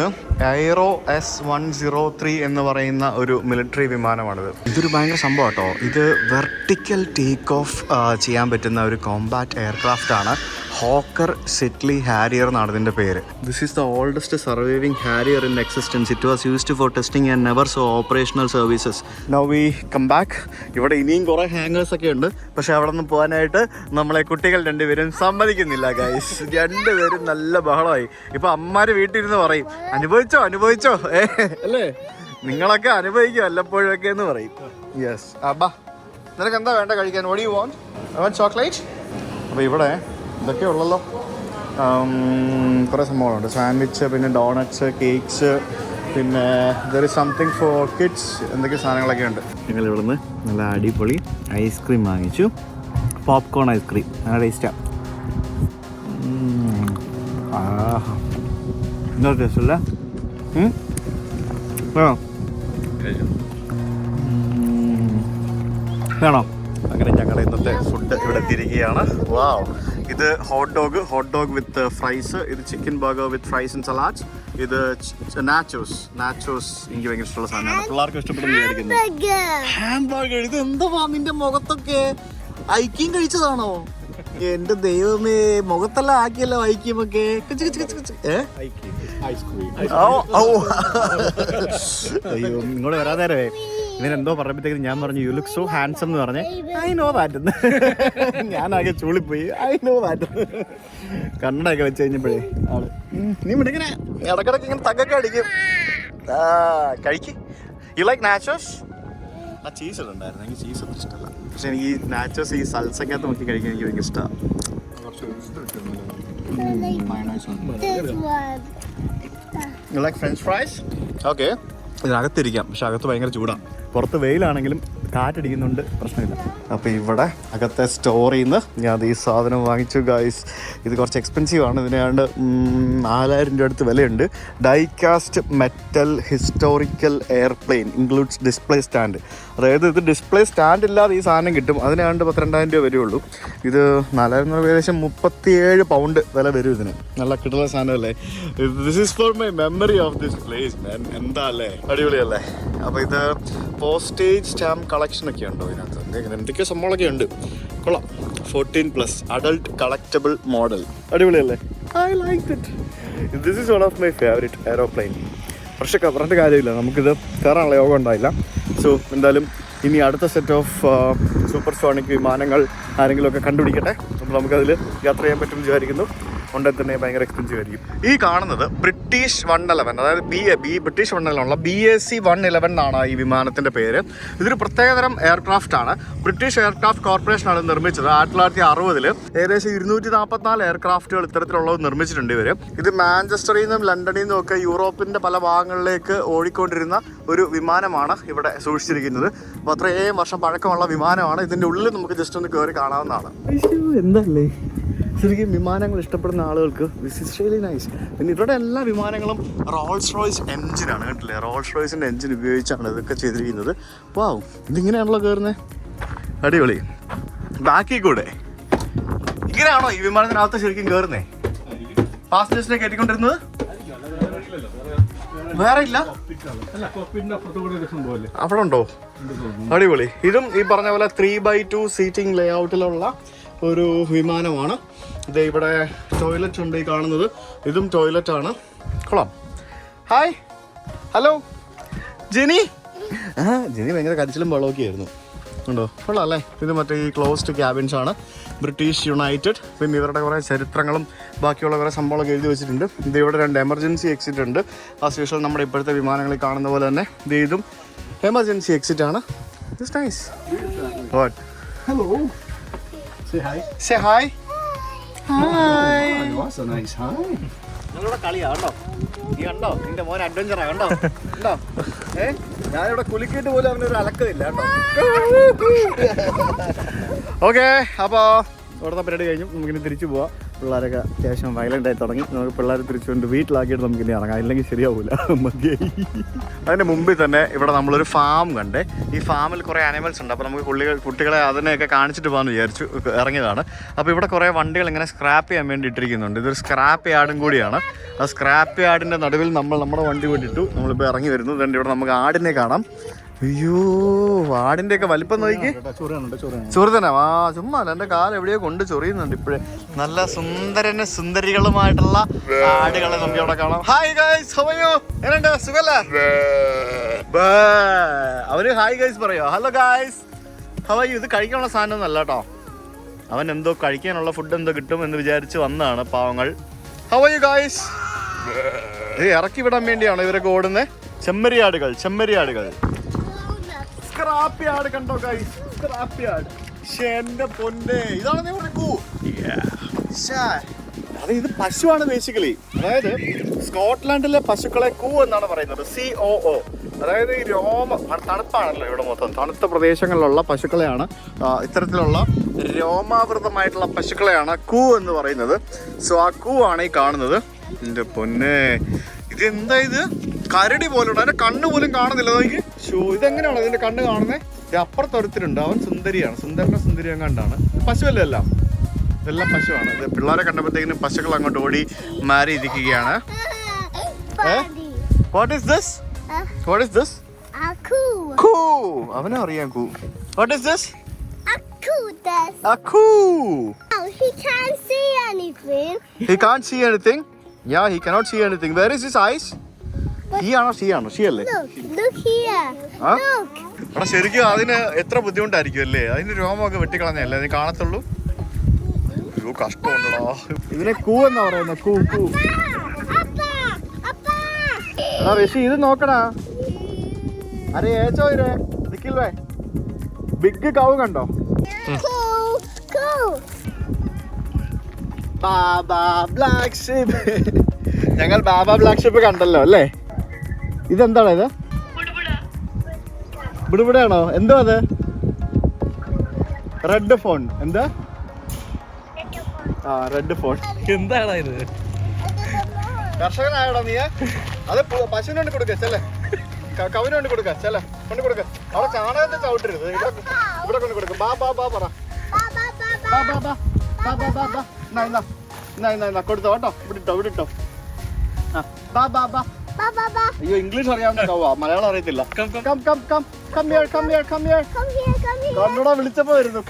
എയ്റോ S-103 എന്ന് പറയുന്ന ഒരു മിലിറ്ററി വിമാനമാണിത്. ഇതൊരു ഭയങ്കര സംഭവം കേട്ടോ. ഇത് വെർട്ടിക്കൽ ടേക്ക് ഓഫ് ചെയ്യാൻ പറ്റുന്ന ഒരു കോമ്പാറ്റ് എയർക്രാഫ്റ്റ് ആണ്. ഹോക്കർ സിറ്റ്ലി ഹാരിയർ എന്നാണ് ഇതിൻ്റെ പേര്. This is the oldest surviving Harrier in existence. It was used for testing and never saw operational services. Now we come back. ഇവിടെ ഇനിയും കുറേ ഹാങ്ങേഴ്സ് ഒക്കെ ഉണ്ട്, പക്ഷെ അവിടെ നിന്ന് പോകാനായിട്ട് നമ്മളെ കുട്ടികൾ രണ്ടുപേരും സമ്മതിക്കുന്നില്ല ഗൈസ്. രണ്ടുപേരും നല്ല ബഹളമായി. ഇപ്പം അമ്മമാർ വീട്ടിലിരുന്ന് പറയും, അനുഭവിച്ചോ അല്ലേ, നിങ്ങളൊക്കെ അനുഭവിക്കും വല്ലപ്പോഴൊക്കെ എന്ന് പറയും. യെസ്. അബ്ബാ, നിനക്ക് എന്താ വേണ്ട കഴിക്കാൻ? What you want? I want chocolate. അപ്പോൾ ഇവിടെ ഇതൊക്കെ ഉള്ളല്ലോ, കുറേ സംഭവങ്ങളുണ്ട്. സാൻഡ്വിച്ച്, പിന്നെ ഡോണറ്റ്സ്, കേക്ക്സ്, പിന്നെ there is something for kids, എന്തൊക്കെ സാധനങ്ങളൊക്കെ ഉണ്ട്. ഞങ്ങൾ ഇവിടുന്ന് നല്ല അടിപൊളി ഐസ്ക്രീം വാങ്ങിച്ചു. പോപ്കോൺ ഐസ്ക്രീം, നല്ല ടേസ്റ്റാണ്. എന്താ ടേസ്റ്റ് അല്ലേ? വേണോ? അങ്ങനെ ഞങ്ങളുടെ ഇന്നത്തെ ഫുഡ് ഇവിടെ എത്തിയിരിക്കുകയാണ്. വാവ്, ഇത് ഹോട്ട് ഡോഗ് വിത്ത് ഫ്രൈസ്. ഇത് chicken burger with fries and salads. ഇത് നാച്ചോസ് എനിക്ക് ഭയങ്കര ഇഷ്ടമുള്ള സാധനമാണ്, പിള്ളേർക്ക് ഇഷ്ടപ്പെടുന്ന വിചാരിക്കുന്നത്. ഹാംബർഗർ. ഇത് എന്താ നിന്റെ മുഖത്തൊക്കെ ഐക്യം കഴിച്ചതാണോ? എന്റെ ദൈവമേ, മുഖത്തെല്ലാം ആക്കിയല്ലോ ഐക്യമൊക്കെ. അയ്യോ, ഇങ്ങോട്ട് വരാതേരവേ. ഇവനെന്തോ പറഞ്ഞപ്പോഴത്തേക്ക് ഞാൻ പറഞ്ഞു യു ലുക്ക് സോ ഹാൻസം എന്ന് പറഞ്ഞേ. I know that. ഞാനാകെ ചൂളിപ്പോയി. I know that. കണ്ണടയൊക്കെ വെച്ച് കഴിഞ്ഞപ്പോഴേ ആള് നീ ഇങ്ങനെ ഇടക്കിടക്ക് ഇങ്ങനെ തക്കൊക്കെ അടിക്കും. കഴിക്ക്. You like nachos? ആ ചീസ് ഉണ്ടായിരുന്നു, എനിക്ക് ചീസ് ഒന്നും ഇഷ്ടമല്ല. പക്ഷെ എനിക്ക് ഈ നാച്ചോസ് ഈ സൽസക്കകത്ത് നോക്കി കഴിക്കാൻ എനിക്ക് ഭയങ്കര ഇഷ്ടമാണ്. Mayonnaise one. This one. You like French fries? Okay. ഇതിനകത്തിരിക്കാം, പക്ഷെ അകത്ത് ഭയങ്കര ചൂടാണ്. പുറത്ത് വെയിലാണെങ്കിലും കാറ്റടിക്കുന്നുണ്ട്, പ്രശ്നമില്ല. അപ്പോൾ ഇവിടെ അകത്തെ സ്റ്റോറിൽ നിന്ന് ഞാൻ ഈ സാധനം വാങ്ങിച്ചു ഗൈസ്. ഇത് കുറച്ച് എക്സ്പെൻസീവ് ആണ്. ഇതിനാണ്ട് 4000 രൂപ അടുത്ത് വിലയുണ്ട്. Die-cast metal historical airplane includes display stand. അതായത് ഇത് ഡിസ്പ്ലേ സ്റ്റാൻഡ് ഇല്ലാതെ ഈ സാധനം കിട്ടും. അതിനാണ്ട് 12000 രൂപ വരുള്ളൂ. ഇത് 4000 ഏകദേശം 37 പൗണ്ട് വില വരും ഇതിന്. നല്ല കിട്ടുന്ന സാധനമല്ലേ. This is for my memory of this place man. എന്താ അല്ലേ, അടിപൊളിയല്ലേ. അപ്പോൾ ഇത് പോസ്റ്റേജ് സ്റ്റാമ്പ് കളക്ഷൻ ഒക്കെ ഉണ്ടോ ഇതിനകത്ത്? എന്തൊക്കെയോ സംഭവങ്ങളൊക്കെ ഉണ്ട്. കൊള്ളാം. 14+ അഡൾട്ട് കളക്റ്റബിൾ മോഡൽ. അടിപൊളിയല്ലേ. I like it. This is one of my favourite aeroplane. പക്ഷെ പറഞ്ഞിട്ട് കാര്യമില്ല, നമുക്കിത് കയറാനുള്ള യോഗം ഉണ്ടായില്ല. സോ എന്തായാലും ഇനി അടുത്ത സെറ്റ് ഓഫ് സൂപ്പർസോണിക് വിമാനങ്ങൾ ആരെങ്കിലുമൊക്കെ കണ്ടുപിടിക്കട്ടെ. അപ്പോൾ നമുക്കതിൽ യാത്ര ചെയ്യാൻ പറ്റുമെന്ന് വിചാരിക്കുന്നു. ഉണ്ടെങ്കിൽ തന്നെ ഭയങ്കര എക്സ്പെൻസീവ് ആയിരിക്കും. ഈ കാണുന്നത് ബ്രിട്ടീഷ് 111, അതായത് ബ്രിട്ടീഷ് 111 BAC One-Elevan എന്നാണ് ഈ വിമാനത്തിൻ്റെ പേര്. ഇതൊരു പ്രത്യേകതരം എയർക്രാഫ്റ്റ് ആണ്. ബ്രിട്ടീഷ് എയർക്രാഫ്റ്റ് കോർപ്പറേഷനാണ് നിർമ്മിച്ചത്. 1960 ഏകദേശം 244 എയർക്രാഫ്റ്റുകൾ ഇത്തരത്തിലുള്ളത് നിർമ്മിച്ചിട്ടുണ്ട് ഇവർ. ഇത് മാഞ്ചസ്റ്ററിൽ നിന്നും ലണ്ടനിൽ നിന്നും ഒക്കെ യൂറോപ്പിൻ്റെ പല ഭാഗങ്ങളിലേക്ക് ഓടിക്കൊണ്ടിരുന്ന ഒരു വിമാനമാണ് ഇവിടെ സൂക്ഷിച്ചിരിക്കുന്നത്. അപ്പോൾ അത്രയും വർഷം പഴക്കമുള്ള വിമാനമാണ്. ഇതിൻ്റെ ഉള്ളിൽ നമുക്ക് ജസ്റ്റ് ഒന്ന് കയറി കാണാവുന്നതാണ്. എന്തല്ലേ ശരിക്കും വിമാനങ്ങൾ ഇഷ്ടപ്പെടുന്ന ആളുകൾക്ക് ദിസ് ഇസ് റിയലി നൈസ്. പിന്നെ ഇവരുടെ എല്ലാ വിമാനങ്ങളും റോൾസ് റോയ്സ് എഞ്ചിനാണ്, കണ്ടില്ലേ? റോൾസ് റോയ്സിൻ്റെ എഞ്ചിൻ ഉപയോഗിച്ചാണ് ഇതൊക്കെ ചെയ്തിരിക്കുന്നത്. വാവ്, ഇതിങ്ങനെയാണല്ലോ കയറുന്നത്. അടിപൊളി. ബാക്കി കൂടെ ഇങ്ങനെയാണോ ഈ വിമാനത്തിനകത്ത് ശരിക്കും കയറുന്നേ? പാസഞ്ചേഴ്സിനെ കയറ്റിക്കൊണ്ടിരുന്നത് വേറെ ഇല്ല, അവിടെ ഉണ്ടോ? അടിപൊളി. ഇതും ഈ പറഞ്ഞ പോലെ 3x2 സീറ്റിംഗ് ലേ ഔട്ടിലുള്ള ഒരു വിമാനമാണ്. ഇത് ഇവിടെ ടോയ്ലറ്റ് ഉണ്ട് ഈ കാണുന്നത്. ഇതും ടോയ്ലറ്റ് ആണ്. കൊള്ളാം. Hi, hello Jeni. ജെനി ഭയങ്കര കരച്ചിലും വെള്ളമൊക്കെ ആയിരുന്നു, ഉണ്ടോ? കൊള്ളാം അല്ലേ. ഇത് മറ്റേ ഈ ക്ലോസ്ഡ് ക്യാബിൻസ് ആണ്, ബ്രിട്ടീഷ് യുണൈറ്റഡ്. പിന്നെ ഇവരുടെ കുറേ ചരിത്രങ്ങളും ബാക്കിയുള്ള കുറേ സംഭവങ്ങളൊക്കെ എഴുതി വെച്ചിട്ടുണ്ട്. ഇത് ഇവിടെ 2 എമർജൻസി എക്സിറ്റ് ഉണ്ട്. ആസ് യൂഷ്വൽ നമ്മുടെ ഇപ്പോഴത്തെ വിമാനങ്ങളിൽ കാണുന്ന പോലെ തന്നെ ഇതും എമർജൻസി എക്സിറ്റ് ആണ്. It's nice. What? Hello. Say hi. Say hi. Hi. Oh, that's a nice hi. നിങ്ങളുടെ കളിയാ കണ്ടോ? നീ കണ്ടോ? നിന്റെ മോൻ അഡ്വഞ്ചറാ കണ്ടോ? കണ്ടോ? ഞാനിവിടെ കുലിക്കിയിട്ട് പോലും അവനൊരു അലക്കമില്ല കേട്ടോ. ഓക്കെ, അപ്പോൾ ഇവിടുത്തെ പരിപാടി കഴിഞ്ഞു. നമുക്കിനി തിരിച്ചു പോവാം. പിള്ളേരൊക്കെ അത്യാവശ്യം വയലൻ്റ് ആയി തുടങ്ങി. നമുക്ക് പിള്ളേരെ തിരിച്ചുകൊണ്ട് വീട്ടിലാക്കിയിട്ട് നമുക്കിനി ഇറങ്ങാം, ഇല്ലെങ്കിൽ ശരിയാവില്ല, മതിയായി. അതിൻ്റെ മുമ്പിൽ തന്നെ ഇവിടെ നമ്മളൊരു ഫാം കണ്ടേ. ഈ ഫാമിൽ കുറേ ആനിമൽസ് ഉണ്ട്. അപ്പോൾ നമുക്ക് കുട്ടികളെ അതിനെയൊക്കെ കാണിച്ചിട്ട് പോകാമെന്ന് വിചാരിച്ചു ഇറങ്ങിയതാണ്. അപ്പോൾ ഇവിടെ കുറേ വണ്ടികൾ ഇങ്ങനെ സ്ക്രാപ്പ് ചെയ്യാൻ വേണ്ടി ഇട്ടിരിക്കുന്നുണ്ട്. ഇതൊരു സ്ക്രാപ്പ് യാർഡും കൂടിയാണ്. ആ സ്ക്രാപ്പ് യാർഡിൻ്റെ നടുവിൽ നമ്മുടെ വണ്ടി കൊണ്ടിട്ടു. നമ്മളിപ്പോൾ ഇറങ്ങി വരുന്നു. അതുകൊണ്ട് ഇവിടെ നമുക്ക് ആടിനെ കാണാം. അയ്യോ, ആടിൻ്റെ ഒക്കെ വലിപ്പം നോക്കി. ചൊറുതനാ. ആ ചുമ്മാ എൻ്റെ കാലം എവിടെയോ കൊണ്ട് ചൊറിയുന്നുണ്ട് ഇപ്പോഴേ. നല്ല സുന്ദരികളുമായിട്ടുള്ള ആടുകളെ നമുക്ക് ഇവിടെ കാണാം. Hi guys, how are U? എങ്ങനെയുണ്ട്? സുഖല്ലേ? അവര് ഹായ് ഗൈസ് പറയോ? Hello guys, how are U? ഇത് കഴിക്കാനുള്ള സാധനം ഒന്നും അല്ല കേട്ടോ. അവൻ എന്തോ കഴിക്കാനുള്ള ഫുഡ് എന്തോ കിട്ടും എന്ന് വിചാരിച്ച് വന്നതാണ് പാവങ്ങൾ. How are you guys? ഇത് ഇറക്കി വിടാൻ വേണ്ടിയാണോ ഇവരൊക്കെ ഓടുന്നത്? ചെമ്മരിയാടുകൾ. സ്ക്രാപ്പ് യാർഡ് കണ്ടോ ഗൈസ്? Scrap yard. എന്റെ പൊന്നെ, ഇതാണ് നീ കൂ. അത് ഇത് പശുവാണ് ബേസിക്കലി. അതായത് സ്കോട്ട്ലാൻഡിലെ പശുക്കളെ കൂ എന്നാണ് പറയുന്നത്. COO. അതായത് ഈ തണുപ്പാണല്ലോ ഇവിടെ മൊത്തം. തണുത്ത പ്രദേശങ്ങളിലുള്ള പശുക്കളെയാണ്, ഇത്തരത്തിലുള്ള രോമാവൃതമായിട്ടുള്ള പശുക്കളെയാണ് കൂ എന്ന് പറയുന്നത്. സോ ആ കൂ ആണ് ഈ കാണുന്നത്. എന്റെ പൊന്നെ, ഇതെന്താ ഇത്? കരടി പോലുണ്ട്. അതിന്റെ കണ്ണ് പോലും കാണുന്നില്ല നോക്കി. ഇതെങ്ങനെയാണ് ഇതിന്റെ കണ്ണ് കാണുന്നത്? അപ്പുറത്തൊരുത്തരുണ്ട്, അവൻ സുന്ദരിയാണ്. സുന്ദരി കണ്ടാണ്. പശുവല്ലേ എല്ലാം? ഇതെല്ലാം പശുവാണ്. ഇത് പിള്ളേരെ കണ്ടപ്പോഴത്തേക്കിനും പശുക്കൾ അങ്ങോട്ട് ഓടി മാറി ഇരിക്കുകയാണ്. What is this? A cow. Cow. അവനും അറിയാം കൂ. What is this? A cow. A cow. Oh, he can't see anything. He can't see anything? Yeah, he cannot see anything. Where is his eyes? He ആണോ? She അല്ലേ? Look here. Look. എടാ ശരിക്കും അതിന് എത്ര ബുദ്ധിമുട്ടായിരിക്കും അല്ലേ? അതിന് രോമമൊക്കെ വെട്ടിക്കളഞ്ഞല്ലേ അതിന് കാണത്തുള്ളൂ. അയ്യോ കഷ്ടമുണ്ടോ. ഇതിനെ കൂ എന്നാ പറയുന്നത്. കൂ. എടാ ഋഷി ഇത് നോക്കടാ. അരെ ഏച്ചോ ഇരേ ദിക്കില്ലേ? ബിഗ് കൗ കണ്ടോ? ബാബ ബ്ലാക്ക് ഷിപ്പ്. ഞങ്ങൾ ബാബ ബ്ലാക്ക് ഷിപ്പ് കണ്ടല്ലോ അല്ലേ? ഇതെന്താണ് ഇത്? ബുടുബുടാണോ? എന്തോ അത്? Red phone. എന്താ? ആ, റെഡ് ഫോൺ. എന്താണോ ഇത്? കർഷകനായോടാ നീ? അത് പശുവിന് കൊണ്ട് കൊടുക്ക ചെല്ലേ, കവിന് കൊണ്ട് കൊടുക്ക ചെല്ലേ, കൊണ്ട് കൊടുക്ക. അവിടെ ചാണകത്തെ ചവിട്ടരുത്, ഇവിടെ കൊണ്ട് കൊടുക്ക. ബാ ബാ ബാ പറ. ബാ ബാ ബാ ബാ ബാ ബാ ബാ. എന്നാ കൊടുത്തോ കേട്ടോ. ഇവിടെ ഇട്ടോ. ആ, ബാ ബാ ബാ. അയ്യോ, ഇംഗ്ലീഷ് അറിയാവുന്ന മലയാളം അറിയത്തില്ല. കണ്ണൂടെ വിളിച്ചപ്പോ വരുന്നു.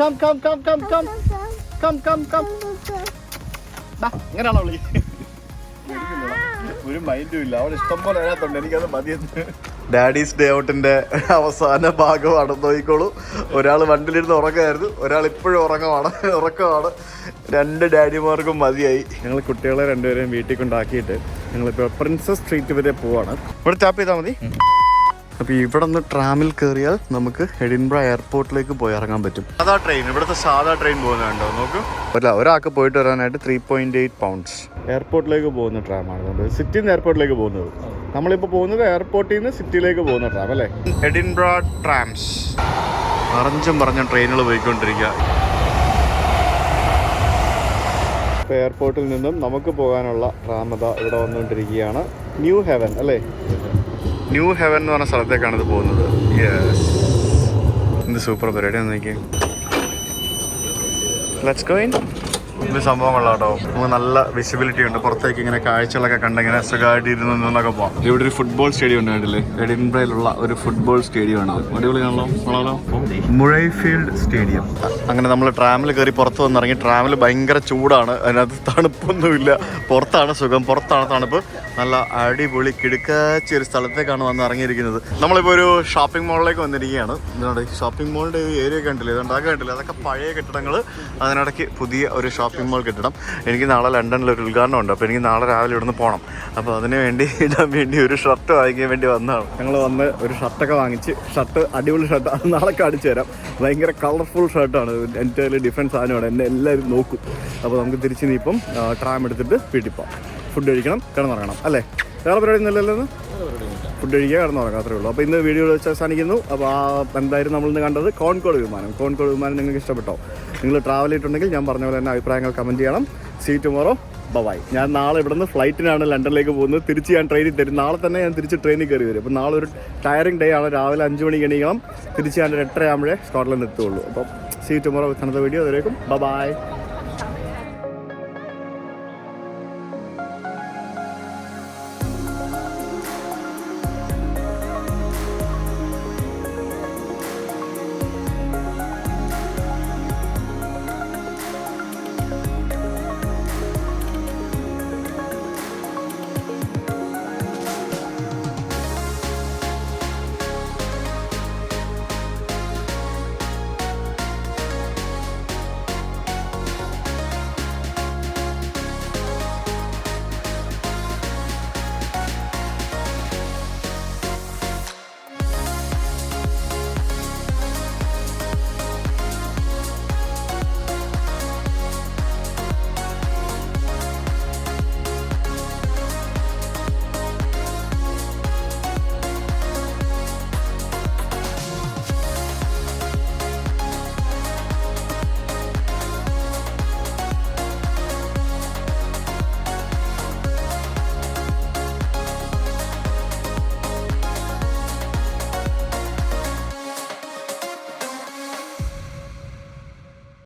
ഇങ്ങനെയാണോ വിളി? ഒരു മൈൻഡും ഇല്ല. അവിടെ ഇഷ്ടം പോലെ അതിനകത്തുണ്ട്. എനിക്കത് മതിയെന്ന്. ഡാഡീസ് ഡേ ഔട്ടിന്റെ അവസാന ഭാഗമാണ്. നോക്കിക്കോളൂ. ഒരാൾ വണ്ടിയിലിരുന്ന് ഉറക്കമായിരുന്നു, ഒരാൾ ഇപ്പോഴും ഉറക്കമാണ്. രണ്ട് ഡാഡിമാർക്കും മതിയായി. ഞങ്ങൾ കുട്ടികളെ രണ്ടുപേരെയും വീട്ടിൽ കൊണ്ടാക്കിയിട്ട് ഞങ്ങളിപ്പോൾ പ്രിൻസസ് സ്ട്രീറ്റ് വരെ പോവാണ്. ഇവിടെ ടാപ്പ് ചെയ്താൽ മതി. അപ്പോൾ ഇവിടെ നിന്ന് ട്രാമിൽ കയറിയാൽ നമുക്ക് എഡിൻബ്ര എയർപോർട്ടിലേക്ക് പോയി ഇറങ്ങാൻ പറ്റും. സാധാ ട്രെയിൻ, ഇവിടുത്തെ സാധാ ട്രെയിൻ പോകുന്നുണ്ടോ നോക്കൂ. ഒരാൾക്ക് പോയിട്ട് വരാനായിട്ട് 3.8 പൗണ്ട്സ്. എയർപോർട്ടിലേക്ക് പോകുന്ന ട്രാമാണ്, സിറ്റിയിൽ നിന്ന് എയർപോർട്ടിലേക്ക് പോകുന്നത്. നമ്മളിപ്പോൾ പോകുന്നത് എയർപോർട്ടിൽ നിന്ന് സിറ്റിയിലേക്ക് പോകുന്ന ട്രാം അല്ലേ? എഡിൻബ്ര ട്രാംസ്. പറഞ്ഞ ട്രെയിനുകൾ പോയിക്കൊണ്ടിരിക്കുക. ഇപ്പോൾ എയർപോർട്ടിൽ നിന്നും നമുക്ക് പോകാനുള്ള ട്രാമത ഇവിടെ വന്നുകൊണ്ടിരിക്കുകയാണ്. ന്യൂ ഹെവൻ അല്ലേ? ന്യൂ ഹെവൻ എന്ന് പറഞ്ഞ സ്ഥലത്തേക്കാണ് ഇത് പോകുന്നത്. യെസ്, എന്ത് സൂപ്പർ പരിപാടി ഒന്ന് നോക്കിയേ. Let's go in. ഇത് സംഭവമുള്ള കേട്ടോ. നമുക്ക് നല്ല വിസിബിലിറ്റി ഉണ്ട്. പുറത്തേക്ക് ഇങ്ങനെ കാഴ്ചകളൊക്കെ കണ്ടിങ്ങനെ സുഖമായിട്ട് ഇരുന്നൊക്കെ പോകാം. ഇവിടെ ഒരു ഫുട്ബോൾ സ്റ്റേഡിയം ഉണ്ട് കണ്ടില്ലേ? എഡിൻബ്രയിലുള്ള ഒരു ഫുട്ബോൾ സ്റ്റേഡിയമാണ്. അടിപൊളിയാണല്ലോ. മുഴൈഫീൽഡ് സ്റ്റേഡിയം. അങ്ങനെ നമ്മൾ ട്രാമിൽ കയറി പുറത്ത് വന്നിറങ്ങി. ട്രാമിൽ ഭയങ്കര ചൂടാണ്, അതിനകത്ത് തണുപ്പൊന്നുമില്ല. പുറത്താണ് സുഖം, പുറത്താണ് തണുപ്പ്. നല്ല അടിപൊളി കിടുക്കാച്ച ഒരു സ്ഥലത്തേക്കാണ് വന്ന് ഇറങ്ങിയിരിക്കുന്നത്. നമ്മളിപ്പോൾ ഒരു ഷോപ്പിംഗ് മോളിലേക്ക് വന്നിരിക്കുകയാണ്. ഇതുകൊണ്ട് ഷോപ്പിംഗ് മോളിൻ്റെ ഏരിയ കണ്ടില്ലേ? ഇതുണ്ടാക്കാൻ കണ്ടില്ലേ? അതൊക്കെ പഴയ കെട്ടിടങ്ങൾ, അതിനിടയ്ക്ക് പുതിയ ഒരു ഷോപ്പിംഗ് മോൾ കെട്ടിടം. എനിക്ക് നാളെ ലണ്ടനിൽ ഒരു ഉദ്ഘാടനം ഉണ്ട്. അപ്പോൾ എനിക്ക് നാളെ രാവിലെ ഇവിടുന്ന് പോകണം. അപ്പോൾ അതിന് വേണ്ടി ഇടാൻ വേണ്ടി ഒരു ഷർട്ട് വാങ്ങിക്കാൻ വേണ്ടി വന്നതാണ്. ഞങ്ങൾ വന്ന് ഒരു ഷർട്ടൊക്കെ വാങ്ങിച്ച്. അടിപൊളി ഷർട്ട്, അത് നാളെ കാണിച്ചു തരാം. ഭയങ്കര കളർഫുൾ ഷർട്ടാണ്. എൻ്റെ കയ്യിൽ ഡിഫറൻറ്റ് സാധനമാണ്. എന്നെ എല്ലാവരും നോക്കും. അപ്പോൾ നമുക്ക് തിരിച്ച് ഇനിയിപ്പം ട്രാം എടുത്തിട്ട് വീട്ടിൽ പോകാം. ഫുഡ് കഴിക്കണം, കിടന്നുറങ്ങണം അല്ലേ? വേറെ പരിപാടി ഒന്നുമില്ലല്ലോ. ഫുഡ് കഴിക്കുക, കിടന്നുറങ്ങാം, അത്രേ ഉള്ളൂ. അപ്പോൾ ഇന്ന് വീഡിയോ വെച്ച് അവസാനിക്കുന്നു. അപ്പോൾ എന്തായാലും നമ്മളിന്ന് കണ്ടത് കോൺകോർഡ് വിമാനം നിങ്ങൾക്ക് ഇഷ്ടപ്പെട്ടോ? നിങ്ങൾ ട്രാവൽ ചെയ്തിട്ടുണ്ടെങ്കിൽ ഞാൻ പറഞ്ഞ പോലെ തന്നെ അഭിപ്രായങ്ങൾ കമൻറ്റ് ചെയ്യണം. See tomorrow, bye. ഞാൻ നാളെ ഇവിടുന്ന് ഫ്ലൈറ്റിനാണ് ലണ്ടനിലേക്ക് പോകുന്നത്. തിരിച്ച് ഞാൻ ട്രെയിനിൽ തരും. നാളെ തന്നെ ഞാൻ തിരിച്ച് ട്രെയിനിൽ കയറി വരും. അപ്പോൾ നാളെ ഒരു ടയറിംഗ് ഡേ ആണ്. രാവിലെ 5 മണിക്ക് എണീക്കണം. തിരിച്ച് ഞാൻ 8:30 ആകുമ്പോഴേ സ്കോട്ട്ലൻഡ് എത്തുകയുള്ളൂ. അപ്പം see tomorrow with another video. അതിലേക്കും ബൈ.